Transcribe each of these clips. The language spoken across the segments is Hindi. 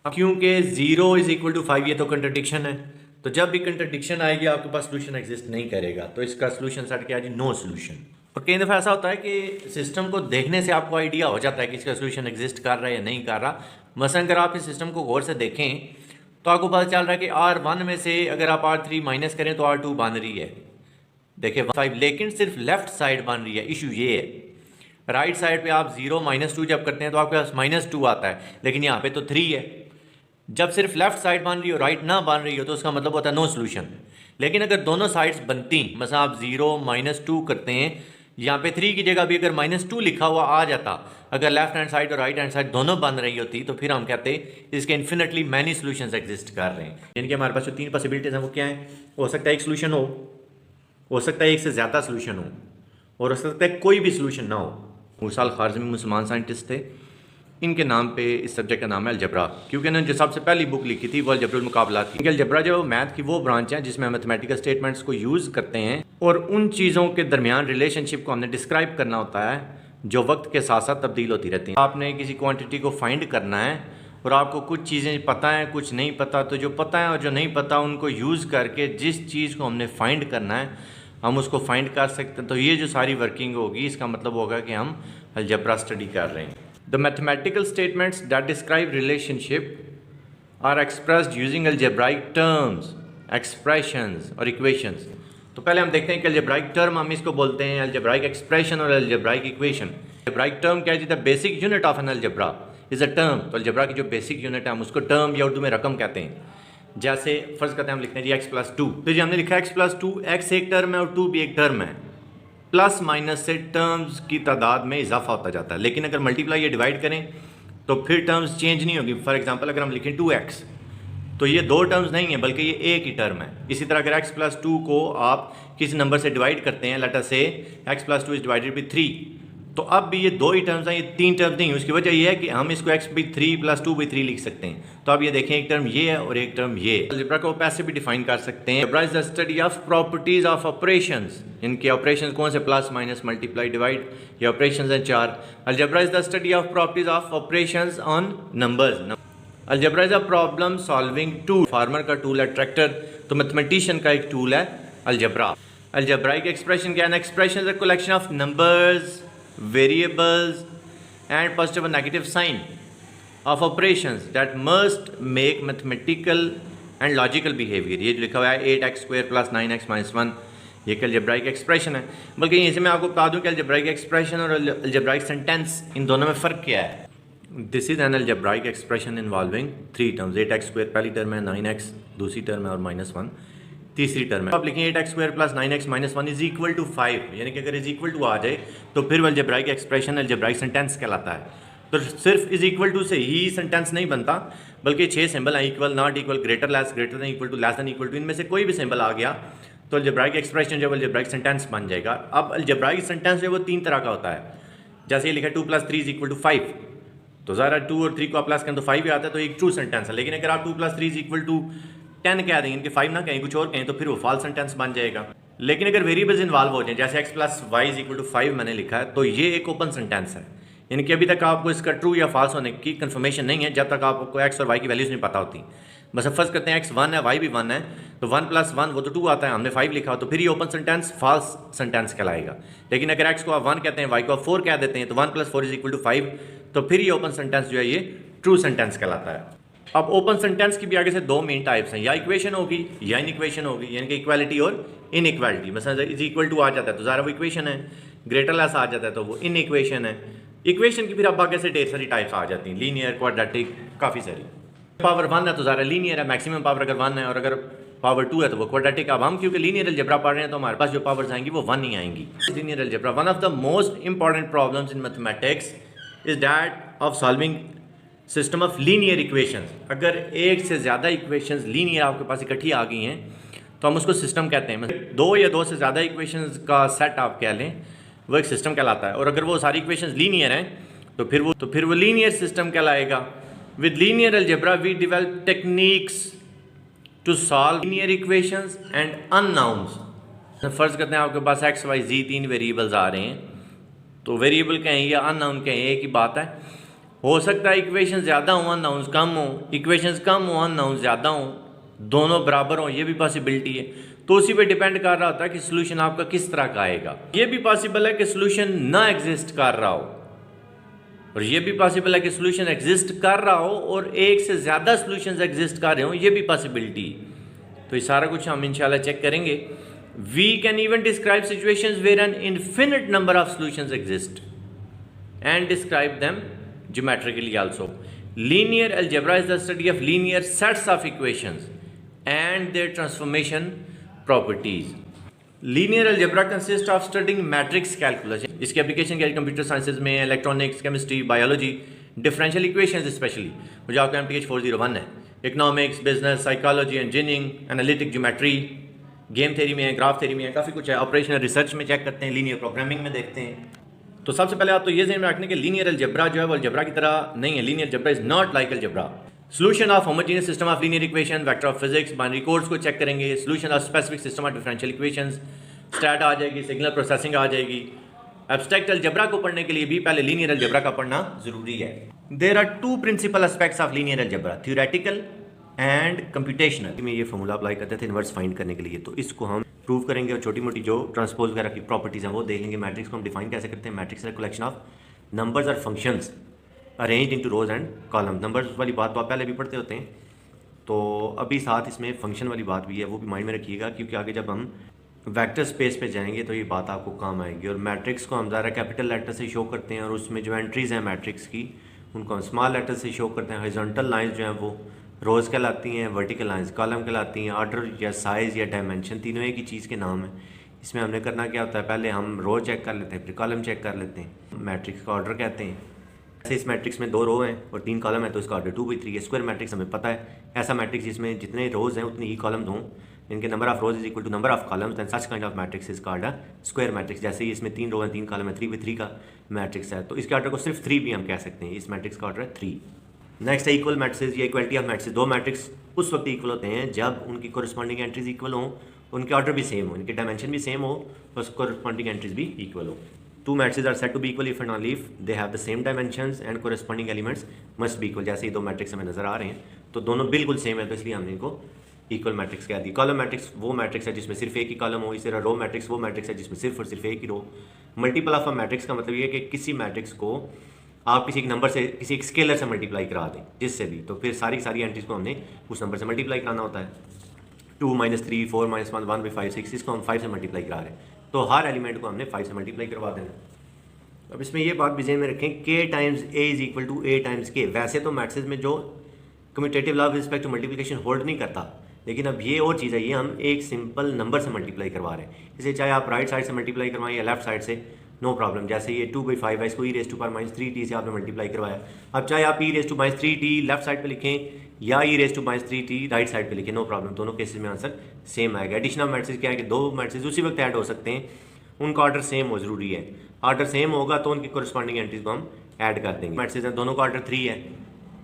क्योंकि 0 इज इक्वल टू 5 ये तो कंट्रडिक्शन है, तो जब भी कंट्रडिक्शन आएगी आपके पास सोल्यूशन एग्जिस्ट नहीं करेगा, तो इसका सोल्यूशन सेट क्या है जी, नो सोल्यूशन। और कई दफ़ा ऐसा होता है कि सिस्टम को देखने से आपको आइडिया हो जाता है कि इसका सोल्यूशन एग्जिस्ट कर रहा है या नहीं कर रहा। मसलन अगर आप इस सिस्टम को गौर से देखें तो आपको पता चल रहा है कि R1 में से अगर आप R3 माइनस करें तो R2 बन रही है, देखिए 5, लेकिन सिर्फ लेफ्ट साइड बन रही है। इशू ये है, राइट साइड पे आप 0 -2 जब करते हैं तो आपके पास -2 आता है, लेकिन यहाँ पे तो 3 है। जब सिर्फ लेफ्ट साइड बन रही हो, राइट ना बन रही हो, तो उसका मतलब होता है नो सोल्यूशन। लेकिन अगर दोनों साइड्स बनती, मतलब आप 0 -2 करते हैं, यहाँ पे 3 की जगह भी अगर -2 लिखा हुआ आ जाता, अगर लेफ्ट हैंड साइड और राइट हैंड साइड दोनों बन रही होती, तो फिर हम कहते इसके इन्फिनिटली मैनी सोल्यूशंस एग्जिस्ट कर रहे हैं। यानी कि हमारे पास जो 3 पॉसिबिलिटीज हैं वो क्या है, हो सकता है एक सोल्यूशन हो सकता है एक से ज़्यादा सोल्यूशन हो सकता है कोई भी सोल्यूशन ना हो। मूसा अल-ख़वारिज़मी मुसलमान साइंटिस्ट थे, इनके नाम पे इस सब्जेक्ट का नाम है अलजबरा, क्योंकि इन्होंने जो सबसे पहली बुक लिखी थी वो अलजबरुल मुकाबला थी। अलजबरा जो मैथ की वो ब्रांच है जिसमें मैथमेटिकल स्टेटमेंट्स को यूज़ करते हैं और उन चीज़ों के दरमियान रिलेशनशिप को हमने डिस्क्राइब करना होता है जो वक्त के साथ साथ तब्दील होती रहती हैं। आपने किसी क्वान्टिटी को फाइंड करना है और आपको कुछ चीज़ें पता हैं कुछ नहीं पता, तो जो पता है और जो नहीं पता उनको यूज़ करके जिस चीज़ को हमने फाइंड करना है हम उसको फाइंड कर सकते हैं। तो ये जो सारी वर्किंग होगी इसका मतलब होगा कि हम अलजबरा स्टडी कर रहे हैं। The mathematical statements that describe relationship are expressed using algebraic terms, expressions और equations। तो पहले हम देखते हैं कि algebraic term हम इसको बोलते हैं algebraic expression और algebraic equation। algebraic term क्या है जी, the basic unit of an algebra is a term। तो algebra की जो basic unit है हम उसको term या उर्दू में रकम कहते हैं। जैसे फर्ज करते हैं हम लिखते हैं जी x+2, तो जी हमने लिखा है x+2, x एक टर्म है और 2 भी एक टर्म है, प्लस माइनस से टर्म्स की तादाद में इजाफा होता जाता है। लेकिन अगर मल्टीप्लाई या डिवाइड करें तो फिर टर्म्स चेंज नहीं होगी। फॉर एग्जांपल अगर हम लिखें 2x, तो ये 2 टर्म्स नहीं है बल्कि ये एक ही टर्म है। इसी तरह अगर x+2 को आप किसी नंबर से डिवाइड करते हैं, लेट अस से x+2 इज डिवाइडेड बाई 3, तो अब भी ये 2 ही टर्म्स हैं, ये 3 टर्म्स नहीं है। उसकी वजह ये है कि हम इसको x/3 + 2/3 लिख सकते हैं। तो अब ये देखें एक टर्म ये है और एक टर्म ये है। अलजेब्रा को पैसे भी डिफाइन कर सकते हैं। Algebra is the study of properties of operations. इनके ऑपरेशंस कौन से, प्लस माइनस मल्टीप्लाई डिवाइड, ये ऑपरेशंस हैं 4। Algebra is the study of properties of operations on numbers. Algebra is a problem solving tool. Farmer का टूल है ट्रैक्टर, तो मैथमेटिशियन का एक टूल है अलजेब्रा। अलजेब्राइक एक्सप्रेशन क्या है, expression is a collection of numbers, variables and positive and negative sign of operations that must make mathematical and logical behavior। ये जो लिखा हुआ है 8x² + 9x - 1, ये अलजेब्राइक एक्सप्रेशन है। बल्कि यहीं से मैं आपको बता दूं कि अलजेब्राइक एक्सप्रेशन और अलजेब्राइक सेंटेंस इन दोनों में फ़र्क क्या है। This is an algebraic expression involving 3 terms, 8x² पहली टर्म है, 9x दूसरी टर्म है और -1 तीसरी टर्म है। आप लिखें 8x² + 9x - 1 is equal to 5, यानी कि अगर इज इक्वल टू आ जाए तो फिर अलजेब्राइक एक्सप्रेशन अलजेब्राइक सेंटेंस कहलाता है। तो सिर्फ इज इक्वल टू से ही सेंटेंस नहीं बनता, बल्कि 6 सिंबल हैं, equal, not equal, greater less, greater than equal to, less than equal to, इनमें से कोई भी सिंबल आ गया तो अलजेब्राइक एक्सप्रेशन जब अलजेब्राइक सेंटेंस बन जाएगा। अब अलजेब्राइक सेंटेंस जो वो 3 तरह का होता है। जैसे ये लिखा 2 + 3 = 5, तो ज़रा 2 और 3 को आप प्लस करें तो 5 ही आता है, तो एक ट्रू सेंटेंस है। लेकिन अगर आप 2 + 3 = 10 कह देंगे, इनके 5 ना कहें, कुछ और कहें, तो फिर वो फॉल्स सेंटेंस बन जाएगा। लेकिन अगर वेरिएबल्स इन्वॉल्व हो जाए, जैसे x + y = 5 मैंने लिखा है, तो ये एक ओपन सेंटेंस है, यानी कि अभी तक आपको इसका ट्रू या फॉल्स होने की कंफर्मेशन नहीं है जब तक आपको x और y की वैल्यूज़ नहीं पता होती। बस फर्ज करते हैं x 1 है, y भी 1 है, तो 1 + 1 वो तो 2 आता है, हमने 5 लिखा हो, तो फिर ये ओपन सेंटेंस फॉल्स सेंटेंस कहलाएगा। लेकिन अगर x को आप 1 कहते हैं, y को आप 4 कह देते हैं, तो 1 + 4 = 5, तो फिर ये ओपन सेंटेंस जो है ये ट्रू सेंटेंस कहलाता है। अब ओपन सेंटेंस की भी आगे से 2 मेन टाइप्स हैं, या इक्वेशन होगी या इनइक्वेशन होगी, यानी कि इक्वालिटी और इनइक्वालिटी। मतलब इज इक्वल टू आ जाता है तो ज़रा वो इक्वेशन है, ग्रेटर लेस आ जाता है तो वो इनइक्वेशन है। इक्वेशन की फिर अब आगे से ढेर सारी टाइप्स आ जाती हैं, लीनियर, क्वाड्रेटिक, काफ़ी सारी। पावर 1 है तो ज़रा लीनियर है, मैक्सिमम पावर अगर 1 है, और अगर पावर 2 है तो वो क्वाड्रेटिक। अब हम क्योंकि लीनियर अलजेब्रा पढ़ रहे हैं तो हमारे पास जो पावर्स आएंगी वो 1 ही आएंगी। Linear algebra one of the most important problems in mathematics is that of solving system of linear equations. अगर एक से ज़्यादा इक्वेशंस लीनियर आपके पास इकट्ठी आ गई हैं तो हम उसको सिस्टम कहते हैं। 2 या 2 से ज़्यादा इक्वेशंस का सेट आप कह लें, वो एक सिस्टम कहलाता है। और अगर वो सारी इक्वेशंस लीनियर हैं तो फिर वो लीनियर सिस्टम कहलाएगा। With linear algebra we develop techniques to solve linear equations and unknowns. फ़र्ज़ करते हैं आपके पास x, y, z 3 वेरिएबल्स आ रहे हैं, तो वेरिएबल कहें या अननाउन कहें एक ही बात है। हो सकता है इक्वेशन ज़्यादा हो, अननाउंस कम हो, इक्वेशंस कम हो, अननाउंस ज़्यादा हो, दोनों बराबर हो, ये भी पॉसिबिलिटी है। तो उसी पे डिपेंड कर रहा होता है कि सोल्यूशन आपका किस तरह का आएगा। ये भी पॉसिबल है कि सोल्यूशन ना एग्जिस्ट कर रहा हो, और ये भी पॉसिबल है कि सोल्यूशन एग्जिस्ट कर रहा हो और एक से ज़्यादा सोल्यूशन एग्जिस्ट कर रहे हो, ये भी पॉसिबिलिटी। तो ये सारा कुछ हम इंशाल्लाह चेक करेंगे। We can even describe situations where an infinite number of solutions exist and describe them geometrically also. Linear algebra is the study of linear sets of equations and their transformation properties. Linear algebra consists of studying matrix calculus. इसकी एप्लीकेशन क्या है कंप्यूटर साइंसेज में, electronics, chemistry, biology, differential equations specially, जो आपका MTH 401 है, economics, business, psychology, engineering, analytic geometry, game theory में है, ग्राफ थ्योरी में है, काफ़ी कुछ है। ऑपरेशनल रिसर्च में चेक करते हैं, लीनियर प्रोग्रामिंग में देखते हैं। तो सबसे पहले आप तो ये ध्यान में रखने कि लीनियर अलजेब्रा जो है वो अलजेब्रा की तरह नहीं है। Linear algebra is not like algebra. Solution of homogeneous system of linear equation, vector of physics, binary codes को चेक करेंगे। Solution of specific system of differential equations, stat आ जाएगी, सिग्नल प्रोसेसिंग आ जाएगी। एब्स्ट्रैक्ट अलजेब्रा को पढ़ने के लिए भी पहले लीनियर अलजेब्रा का पढ़ना जरूरी है। There are two principal aspects of linear algebra, theoretical and computational. में ये फॉर्मूला अप्लाई करते थे इनवर्स फाइंड करने के लिए, तो इसको हम प्रूव करेंगे और छोटी मोटी जो ट्रांसपोज वगैरह की प्रॉपर्टीज हैं वो देख लेंगे। मैट्रिक्स को हम डिफाइन कैसे करते हैं। मैट्रिक्स है कलेक्शन ऑफ नंबर्स और functions arranged into rose and column. Numbers वाली बात तो आप पहले भी पढ़ते होते हैं, तो अभी साथ इसमें फंक्शन वाली बात भी है, वो भी माइंड में रखिएगा, क्योंकि आगे जब हम वेक्टर स्पेस पे जाएंगे तो ये बात आपको काम आएगी। और मैट्रिक्स को हम ज़्यादा कैपिटल लेटर से शो करते हैं, और उसमें जो एंट्रीज़ हैं मैट्रिक्स की उनको हम स्मॉल लेटर से शो करते हैं। हॉरिजॉन्टल लाइंस जो हैं वो रोज कहलाती हैं, वर्टिकल लाइंस कॉलम कहलाती हैं। ऑर्डर या साइज़ या डायमेंशन तीनों एक ही चीज़ के नाम हैं। इसमें हमने करना क्या होता है, पहले हम रो चेक कर लेते हैं, फिर कॉलम चेक कर लेते हैं। मैट्रिक्स का ऑर्डर कहते हैं। ऐसे इस मैट्रिक्स में 2 रो हैं और 3 कॉलम है, तो इसका ऑर्डर 2/3 है। स्क्वायर मैट्रिक्स हमें पता है, ऐसा मैट्रिक्स जिसमें जितने रोज हैं उतनी ही कॉलम हों, इनके number of rows is equal to number of columns, and such kind of matrix is called a square matrix. जैसे ही इसमें 3 रो हैं 3 कॉलम है, 3/3 का मैट्रिक्स है, तो इसके ऑर्डर को सिर्फ 3 भी हम कह सकते हैं। इस मैट्रिक्स का ऑर्डर है 3। नेक्स्ट है इक्वल मैट्रिक्स या इक्वलिटी ऑफ मैट्रिक्स। 2 मैट्रिक्स उस वक्त इक्वल होते हैं जब उनकी कोरिस्पॉन्डिंग एंट्रीज इक्वल हों, उनके ऑर्डर भी सेम हो, इनके डायमेंशन भी सेम हो, और कोरिस्पॉन्डिंग एंट्रीज भी इक्वल हो। 2 matrix are said to be equal if and only if they have the same dimensions and corresponding elements must be equal. जैसे ये 2 मैट्रिक्स हमें नजर आ रहे हैं, तो दोनों बिल्कुल सेम है, तो इसलिए हमने इनको इक्वल मैट्रिक्स कह दी। कॉलम मैट्रिक्स वो मैट्रिक्स है जिसमें सिर्फ एक ही कॉलम हो। इसी तरह रो मैट्रिक्स वो मैट्रिक्स है जिसमें सिर्फ और सिर्फ एक ही रो। मल्टीपल ऑफ अ मैट्रिक्स का मतलब ये है कि किसी मैट्रिक्स को आप किसी एक नंबर से, किसी एक स्केलर से मल्टीप्लाई करा दें, जिससे भी, तो फिर सारी एंट्रीज को हमने उस नंबर से मल्टीप्लाई कराना होता है। 2 - 3 4 - 1 1 by 5 6, इसको हम 5 से मल्टीप्लाई करा रहे हैं, तो हर एलिमेंट को हमने 5 से मल्टीप्लाई करवा देना। अब इसमें ये बात भी ज़हन में रखें, k times a is equal to a times k। वैसे तो मैट्रिक्स में जो commutative law with respect to multiplication hold नहीं करता, लेकिन अब ये और चीज़ है, ये हम एक सिंपल नंबर से मल्टीप्लाई करवा रहे हैं। इसे चाहे आप राइट साइड से मल्टीप्लाई करवाएं या लेफ्ट साइड से, नो प्रॉब्लम। जैसे ये 2/5 है, इसको e⁻³ से आपने मल्टीप्लाई करवाया। अब चाहे आप e⁻³ लेफ्ट साइड पे लिखें या e⁻³ राइट साइड पे लिखें, नो प्रॉब्लम, दोनों केसेस में आंसर सेम आएगा। एडिशन ऑफ मैट्रिक्स क्या है कि 2 मैट्रिक्स उसी वक्त ऐड हो सकते हैं, उनका ऑर्डर सेम हो जरूरी है। ऑर्डर सेम होगा तो उनकी कोरिस्पॉन्डिंग एंट्रीज को हम ऐड कर देंगे। मैट्रिक्स हैं, दोनों का ऑर्डर 3 है,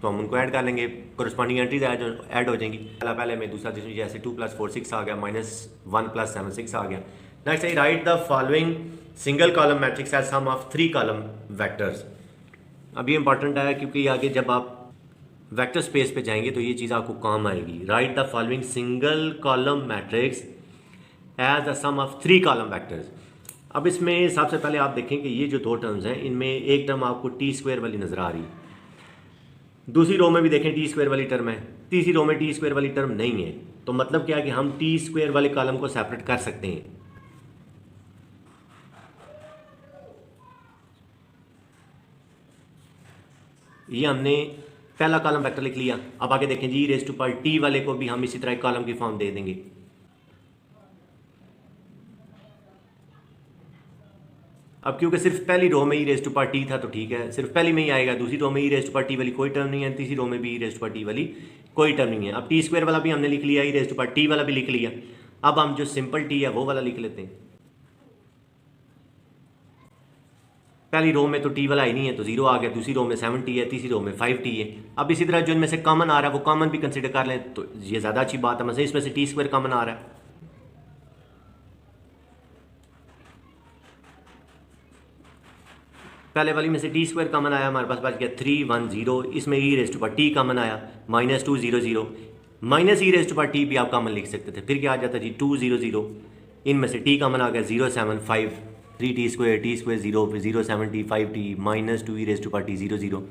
तो हम उनको ऐड कर लेंगे, कोरिस्पॉन्डिंग एंट्रीज ऐड हो जाएंगी। पहले में दूसरा जिसमें जैसे 2 + 4 6 आ गया, -1 + 7 6 आ गया। नेक्स्ट है write the following single column matrix as sum of 3 column vectors. अब ये इंपॉर्टेंट है क्योंकि आगे जब आप वेक्टर स्पेस पे जाएंगे तो ये चीज़ आपको काम आएगी। Write the following single column matrix as the sum of 3 column vectors. अब इसमें सबसे पहले आप देखें कि ये जो 2 टर्म्स हैं, इनमें एक टर्म आपको t² वाली नजर आ रही है, दूसरी रो में भी देखें t² वाली टर्म है, तीसरी रो में t² वाली टर्म नहीं है। तो मतलब क्या है कि हम t² वाले कॉलम को सेपरेट कर सकते हैं। ये हमने पहला कॉलम वेक्टर लिख लिया। अब आगे देखें जी, e⁻t वाले को भी हम इसी तरह कॉलम की फॉर्म दे देंगे। अब क्योंकि सिर्फ पहली रो में e⁻t था तो ठीक है, सिर्फ पहली में ही आएगा, दूसरी रो में e⁻t वाली कोई टर्म नहीं है, तीसरी रो में भी e⁻t वाली कोई टर्म नहीं है। अब t² वाला भी हमने लिख लिया, e⁻t वाला भी लिख लिया। अब हम जो सिंपल t है वो वाला लिख लेते हैं। पहली रो में तो t वाला ही नहीं है तो 0 आ गया, दूसरी रो में 7t है, तीसरी रो में 5t है। अब इसी तरह जो इनमें से कॉमन आ रहा है वो कॉमन भी कंसिडर कर लें तो ये ज़्यादा अच्छी बात है। मतलब इसमें से t² कॉमन आ रहा है, पहले वाली में से टी स्क्वायर कॉमन आया, हमारे पास बच गया 3 1 0, इसमें e raise to power t common आया -2 0 0, minus e raise to power t भी आप कॉमन लिख सकते थे, फिर क्या आ जाता जी 2 0 0, इनमें से टी कॉमन आ गया 0 7 5, 3 टी स्क्वायर 0, फिर 0 7 t 5 t -2 e raise to power t 0 0,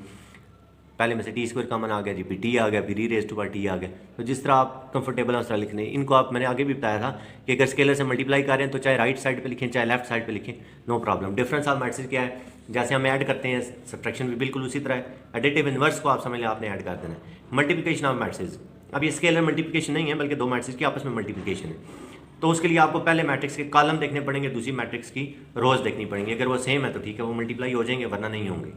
पहले में से टी स्क्वायर कॉमन आ गया जी, फिर टी आ गया, फिर E raise to power T आ गया। तो जिस तरह आप कंफर्टेबल है उस तरह लिखने। इनको आप मैंने आगे भी बताया था कि अगर स्केलर से मल्टीप्लाई कर रहे हैं तो चाहे राइट साइड पे लिखें चाहे लेफ्ट साइड पे लिखें, no problem. Difference of matrix क्या है, जैसे हम ऐड करते हैं सब्ट्रैक्शन भी बिल्कुल उसी तरह है। एडिटिव इन्वर्स को आप समझ लें आपने ऐड कर देना है। मल्टीप्लिकेशन ऑफ मैट्रिक्स, अब ये स्केलर मल्टीप्लिकेशन नहीं है बल्कि दो मैट्रिक्स की आपस में मल्टीप्लिकेशन है। तो उसके लिए आपको पहले मैट्रिक्स के कॉलम देखने पड़ेंगे, दूसरी मैट्रिक्स की रोज देखनी पड़ेंगी। अगर वो सेम है तो ठीक है, वो मल्टीप्लाई हो जाएंगे, वरना नहीं होंगे।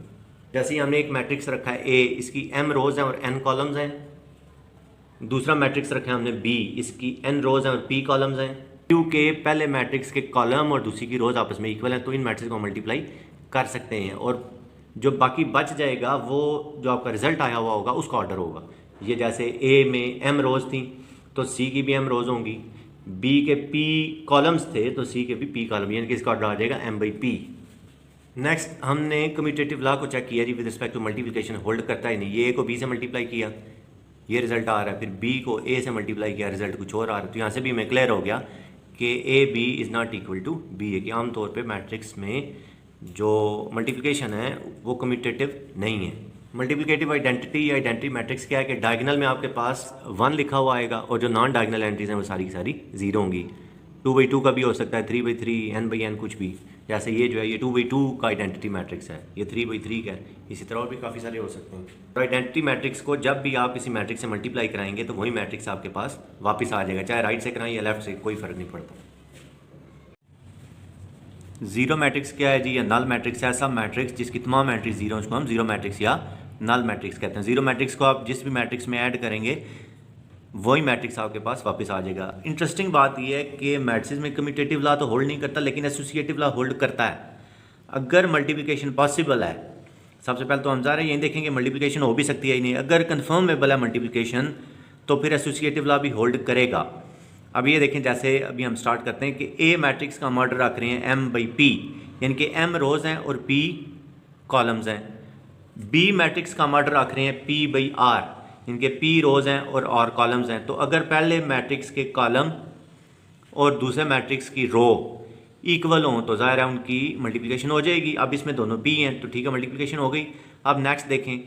जैसे हमने एक मैट्रिक्स रखा है ए, इसकी m रोज हैं और n कॉलम्स हैं। दूसरा मैट्रिक्स रखा है हमने b, इसकी n रोज हैं और p कॉलम्स हैं। क्योंकि पहले मैट्रिक्स के कॉलम और दूसरी की रोज आपस में इक्वल हैं तो इन मैट्रिक्स को मल्टीप्लाई कर सकते हैं, और जो बाकी बच जाएगा वो जो आपका रिजल्ट आया हुआ होगा उसका ऑर्डर होगा। ये जैसे a में m रोज थी तो c की भी m रोज होंगी, b के p कॉलम्स थे तो c के भी p कॉलम, यानी कि इसका ऑर्डर आ जाएगा m/p। नेक्स्ट हमने कम्यूटेटिव लॉ को चेक किया G with respect to multiplication, hold करता है नहीं। ये ए को बी से मल्टीप्लाई किया, ये रिजल्ट आ रहा है, फिर बी को ए से मल्टीप्लाई किया, रिजल्ट कुछ और आ रहा है। तो यहाँ से भी हमें क्लियर हो गया कि A B is not equal to B A, कि आमतौर पे मैट्रिक्स में जो मल्टीप्लिकेशन है वो कम्यूटेटिव नहीं है। मल्टीप्लिकेटिव आइडेंटिटी या आइडेंटिटी मैट्रिक्स क्या है कि डायगनल में आपके पास 1 लिखा हुआ आएगा और जो नॉन डायगनल एंट्रीज हैं वो सारी की सारी 0 होंगी। 2/2 का भी हो सकता है, 3/3, n/n कुछ भी। जैसे ये जो है ये 2/2 का आइडेंटिटी मैट्रिक्स है, ये 3/3 का है, इसी तरह और भी काफ़ी सारे हो सकते हैं। तो आइडेंटिटी मैट्रिक्स को जब भी आप किसी मैट्रिक्स से मल्टीप्लाई कराएंगे तो वही मैट्रिक्स आपके पास वापस आ जाएगा, चाहे राइट से कराएं या लेफ्ट से, कोई फ़र्क नहीं पड़ता। जीरो मैट्रिक्स क्या है जी, या नल मैट्रिक्स है। ऐसा मैट्रिक्स जिसकी तमाम एंट्री जीरो, उसको हम जीरो मैट्रिक्स या नल मैट्रिक्स कहते हैं। जीरो मैट्रिक्स को आप जिस भी मैट्रिक्स में ऐड करेंगे वही मैट्रिक्स आपके पास वापस आ जाएगा। इंटरेस्टिंग बात यह है कि मैट्रिक्स में कम्यूटेटिव लॉ तो होल्ड नहीं करता, लेकिन एसोसिएटिव लॉ होल्ड करता है। अगर मल्टीप्लिकेशन पॉसिबल है, सबसे पहले तो हम ज़ाहिर यही देखेंगे मल्टीप्लिकेशन हो भी सकती है ही नहीं। अगर कन्फर्मेबल है मल्टीप्लिकेशन तो फिर एसोसिएटिव लॉ भी होल्ड करेगा। अब ये देखें, जैसे अभी हम स्टार्ट करते हैं कि ए मैट्रिक्स का हम ऑर्डर रख रहे हैं m/p, यानी कि m रोज हैं और p कॉलम्स हैं। बी मैट्रिक्स का हम ऑर्डर रख रहे हैं p/r, इनके p रोज हैं और r कॉलम्स हैं। तो अगर पहले मैट्रिक्स के कॉलम और दूसरे मैट्रिक्स की रो इक्वल हों तो ज़ाहिर है उनकी मल्टीप्लिकेशन हो जाएगी। अब इसमें दोनों p हैं तो ठीक है, मल्टीप्लिकेशन हो गई। अब नेक्स्ट देखें,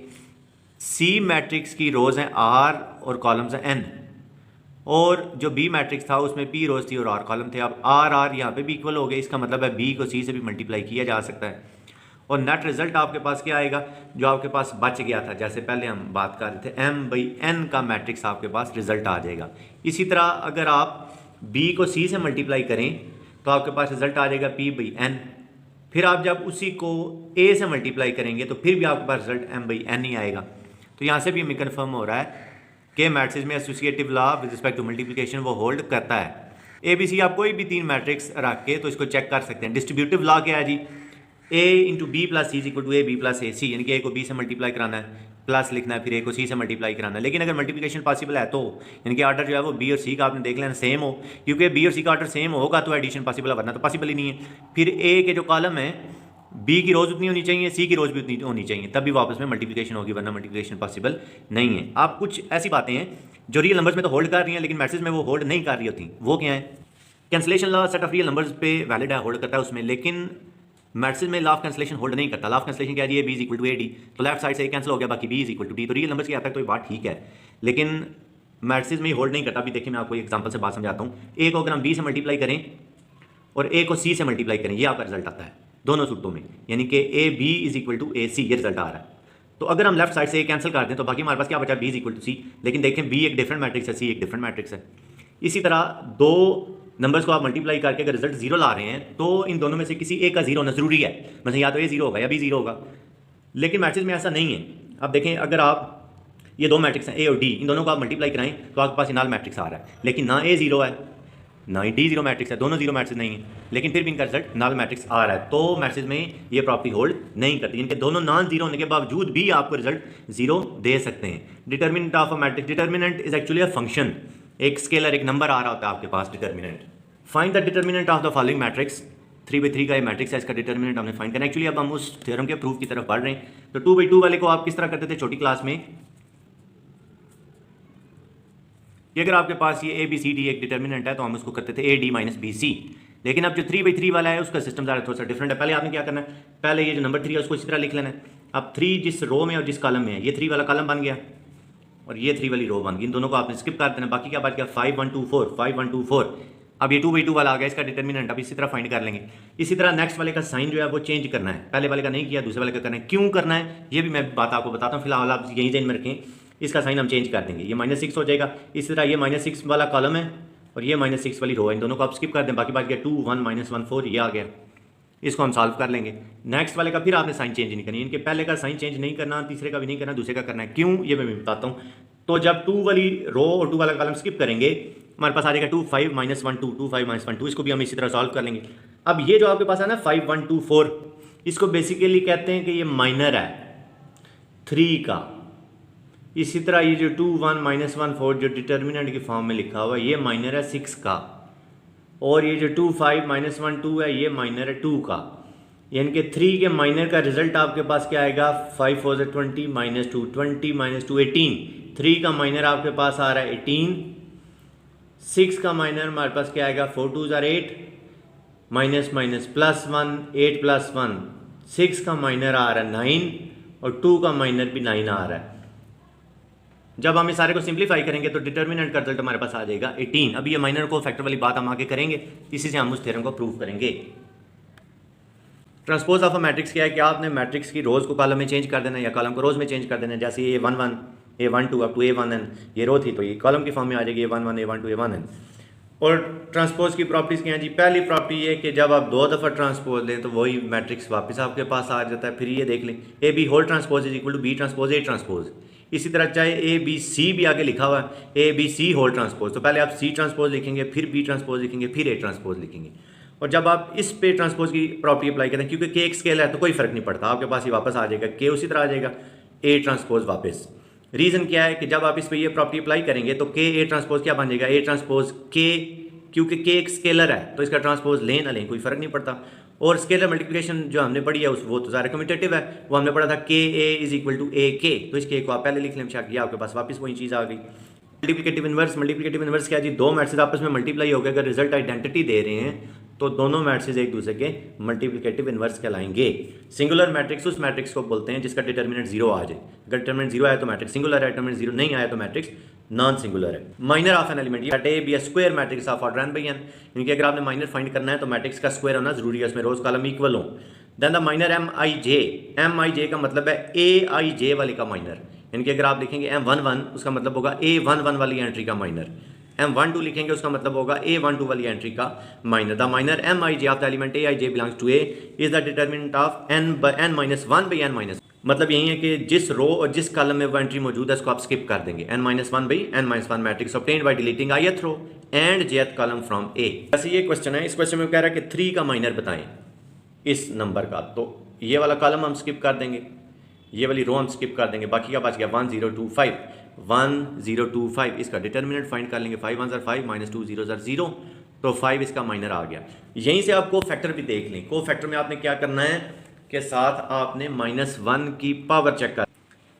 c मैट्रिक्स की रोज हैं r और कॉलम्स हैं n, और जो बी मैट्रिक्स था उसमें p रोज थी और r कॉलम थे। अब r यहाँ पे भी इक्वल हो गए, इसका मतलब है b को c से भी मल्टीप्लाई किया जा सकता है, और नेट रिजल्ट आपके पास क्या आएगा, जो आपके पास बच गया था, जैसे पहले हम बात कर रहे थे m/n का मैट्रिक्स आपके पास रिजल्ट आ जाएगा। इसी तरह अगर आप b को c से मल्टीप्लाई करें तो आपके पास रिजल्ट आ जाएगा p/n। फिर आप जब उसी को a से मल्टीप्लाई करेंगे तो फिर भी आपके पास रिजल्ट m/n ही आएगा। तो यहाँ से भी हमें कन्फर्म हो रहा है कि मैट्रिक्स में associative law with respect to multiplication वो होल्ड करता है। ABC आप कोई भी 3 मैट्रिक्स रख के तो इसको चेक कर सकते हैं। डिस्ट्रीब्यूटिव लॉ क्या है जी, a × b + c = ab + ac, यानी कि a को b से मल्टीप्लाई कराना है, प्लस लिखना है, फिर a को c से मल्टीप्लाई कराना है। लेकिन अगर मल्टीप्लिकेशन पॉसिबल है तो यानी कि ऑर्डर जो है वो b और c का आपने देख लेना सेम हो, क्योंकि b और c का ऑर्डर सेम होगा तो एडिशन पॉसिबल है, वरना तो पॉसिबल ही नहीं है। फिर a के जो कॉलम है b की रोज उतनी होनी चाहिए, c की रोज भी उतनी होनी चाहिए, तब भी वापस में मल्टीप्लिकेशन होगी, वरना मल्टीप्लिकेशन पॉसिबल नहीं है। आप कुछ ऐसी बातें हैं जो रियल नंबर्स में तो होल्ड कर रही हैं लेकिन मैट्रिक्स में वो होल्ड नहीं कर रही होती, वो क्या है। Cancellation law set of real numbers पे वैलिड है, होल्ड करता है उसमें, लेकिन मैट्रिक्स में लॉ ऑफ कैंसलेशन होल्ड नहीं करता। लॉ ऑफ कैंसलेशन क्या है, b = ad, तो लेफ्ट साइड से कैंसिल हो गया, बाकी b = d। तो रियल नंबर्स की आता है तो ये बात ठीक है, लेकिन मैट्रिक्स में होल्ड नहीं करता। अभी देखिए मैं आपको एग्जांपल से बात समझाता हूँ। a को अगर हम b से मल्टीप्लाई करें और a को c से मल्टीप्लाई करें, ये आपका रिजल्ट आता है दोनों सूत्रों में, यानी कि ab = ac, ये रिजल्ट आ रहा है। तो अगर हम लेफ्ट साइड से कैंसिल कर दें तो बाकी हमारे पास क्या बचा, b = c, लेकिन देखें b एक डिफरेंट मैट्रिक्स है, c एक डिफरेंट मैट्रिक्स है। इसी तरह दो नंबर्स को आप मल्टीप्लाई करके अगर रिजल्ट 0 ला रहे हैं तो इन दोनों में से किसी एक का 0 होना जरूरी है, मतलब या तो a 0 होगा या b 0 होगा, लेकिन मैट्रिक्स में ऐसा नहीं है। अब देखें, अगर आप ये दो मैट्रिक्स हैं a और d, इन दोनों को आप मल्टीप्लाई कराएं तो आपके पास इनाल मैट्रिक्स आ रहा है, लेकिन ना a 0 है ना ही d 0 मैट्रिक्स है, दोनों 0 मैट्रिक्स नहीं है, लेकिन फिर भी इनका रिजल्ट नल मैट्रिक्स आ रहा है। तो मैट्रिक्स में ये प्रॉपर्टी होल्ड नहीं करती, इनके दोनों नॉन जीरो होने के बावजूद भी आपको रिजल्ट 0 दे सकते हैं। Determinant of a matrix, determinant is actually a function, एक स्केलर, एक नंबर आ रहा होता है आपके पास determinant. Find the determinant of the following matrix, 3/3 का ये मैट्रिक्स है, इसका डिटर्मिनेंट हमने फाइंड करना है। एक्चुअली अब हम उस थ्योरम के प्रूफ की तरफ बढ़ रहे हैं। तो 2/2 वाले को आप किस तरह करते थे छोटी क्लास में कि अगर आपके पास ये ABCD एक डिटर्मिनेंट है तो हम उसको करते थे AD माइनस BC। लेकिन अब जो 3/3 वाला है उसका सिस्टम ज़रा थोड़ा सा डिफरेंट है। पहले आपने क्या करना है, पहले ये जो नंबर 3 है उसको इसी तरह लिख लेना है। अब 3 जिस रो में और जिस कॉलम में है, ये 3 वाला कॉलम बन गया और ये 3 वाली रो बन गई। इन दोनों को आपने स्किप कर देना। बाकी क्या बात क्या 5 1 2 4 5 1 2 4। अब ये 2/2 वाला आ गया, इसका डिटर्मिनेंट अब इसी तरह फाइंड कर लेंगे। इसी तरह नेक्स्ट वाले का साइन जो है वो चेंज करना है, पहले वाले का नहीं किया, दूसरे वाले का करना है। क्यों करना है ये भी मैं बात आपको बताता हूँ, फिलहाल आप यही ध्यान में रखें। इसका साइन हम चेंज कर देंगे, ये -6 हो जाएगा। इसी तरह ये -6 वाला कॉलम है और ये -6 वाली रो है, इन दोनों को आप स्किप कर दें। बाकी बात क्या 2 1 -1 4 ये आ गया, इसको हम सॉल्व कर लेंगे। नेक्स्ट वाले का फिर आपने साइन चेंज नहीं करनी, इनके पहले का साइन चेंज नहीं करना, तीसरे का भी नहीं करना, दूसरे का करना है। क्यों ये मैं बताता हूँ। तो जब 2 वाली रो और 2 वाला कॉलम स्किप करेंगे हमारे पास आ जाएगा 2 5 -1 2 2 5 -1 2। इसको भी हम इसी तरह सॉल्व कर लेंगे। अब ये जो आपके पास है ना 5 1 2 4, इसको बेसिकली कहते हैं कि ये माइनर है 3 का। इसी तरह ये जो 2 1 -1 4 जो डिटर्मिनेंट की फॉर्म में लिखा हुआ है ये माइनर है 6 का। और ये जो 2 5 -1 2 है ये माइनर है 2 का। यानी कि 3 के माइनर का रिजल्ट आपके पास क्या आएगा 5 4 20 -2 20 -2 18। 3 का माइनर आपके पास आ रहा है 18। 6 का माइनर हमारे पास क्या आएगा 4 2 8 माइनस माइनस प्लस 1 8 प्लस 1। 6 का माइनर आ रहा है 9 और 2 का माइनर भी 9 आ रहा है। जब हम इस सारे को सिंप्लीफाई करेंगे तो डिटर्मिनेंट का रिजल्ट हमारे पास आ जाएगा 18। अभी ये माइनर को फैक्टर वाली बात हम आगे करेंगे, इसी से हम उस थ्योरम को प्रूव करेंगे। ट्रांसपोज ऑफ अ मैट्रिक्स क्या है कि आपने मैट्रिक्स की रोज को कॉलम में चेंज कर देना है या कॉलम को रोज में चेंज कर देना है। जैसे ये A1 1 A1 2 up to A1n ये रो थी तो ये कॉलम की फॉर्म में आ जाएगी A1 1 A1 2 A1n। और ट्रांसपोज की प्रॉपर्टीज क्या हैं जी। पहली प्रॉपर्टी ये कि जब आप 2 दफ़ा ट्रांसपोज लें तो वही मैट्रिक्स वापस आपके पास आ जाता है। फिर ये देख लें AB whole transpose is equal to B transpose A transpose. इसी तरह चाहे ABC भी आगे लिखा हुआ है ABC होल ट्रांसपोज, तो पहले आप C ट्रांसपोज लिखेंगे, फिर B ट्रांसपोज लिखेंगे, फिर A ट्रांसपोज लिखेंगे। और जब आप इस पे ट्रांसपोज की प्रॉपर्टी अप्लाई करते हैं, क्योंकि K एक स्केल है तो कोई फर्क नहीं पड़ता, आपके पास ये वापस आ जाएगा K उसी तरह आ जाएगा A ट्रांसपोज वापस। रीज़न क्या है कि जब आप इस पे ये प्रॉपर्टी अप्लाई करेंगे तो K A ट्रांसपोज क्या बन जाएगा A ट्रांसपोज K, क्योंकि K एक स्केलर है तो इसका ट्रांसपोज लें ना लें कोई फर्क नहीं पड़ता। और स्केलर मल्टीप्लिकेशन जो हमने पढ़ी है वो तो ज़्यादा कम्यूटेटिव है, वो हमने पढ़ा था KA is equal to AK। तो इस K को आप पहले लिख लें, शायद आपके पास वापस वही चीज़ आ गई। मल्टीप्लिकेटिव इन्वर्स क्या जी, दो मैट्रिक्स आपस में मल्टीप्लाई हो गए, अगर रिजल्ट आइडेंटिटी दे रहे हैं तो दोनों मैट्रिक्स एक दूसरे के मल्टीप्लिकेटिव इन्वर्स कहलाएंगे। सिंगुलर मैट्रिक्स उस मैट्रिक्स को बोलते हैं जिसका डिटर्मिनेंट 0 आ जाए। अगर डिटर्मिनेंट 0 आया तो मैट्रिक्स सिंगुलर है, डिटर्मिनेंट 0 नहीं आया तो मैट्रिक्स नॉन सिंगुलर है। माइनर ऑफ एन एलिमेंट ये B square matrix of order n by n, क्योंकि अगर आपने माइनर फाइंड करना है तो मैट्रिक्स का स्क्वायर होना जरूरी है, उसमें रोज कॉलम इक्वल हो। देन द माइनर Mij का मतलब है Aij वाले का माइनर, यानी कि अगर आप लिखेंगे M11 उसका मतलब होगा A11 वाली एंट्री का माइनर, M12 लिखेंगे उसका मतलब होगा A12 वाली एंट्री का minor. The minor Mij of the element Aij belongs to A is the determinant of n - 1 by n-, मतलब यही है कि जिस रो और जिस कॉलम में वो एंट्री मौजूद है उसको आप स्किप कर देंगे। n-1 by n-1 matrix obtained by deleting ith row and jth column from A। ऐसे ये क्वेश्चन है, इस क्वेश्चन में कह रहा है कि 3 का माइनर बताएं इस नंबर का, तो ये वाला कॉलम हम स्किप कर देंगे, ये वाली रो हम स्किप कर देंगे, बाकी का बच गया 1025 इसका डिटर्मिनेंट फाइंड कर लेंगे। 5 1 5 -2 0 0, तो 5 इसका माइनर आ गया। यहीं से आप को फैक्टर भी देख लें। को फैक्टर में आपने क्या करना है कि साथ आपने -1 की पावर चेक कर।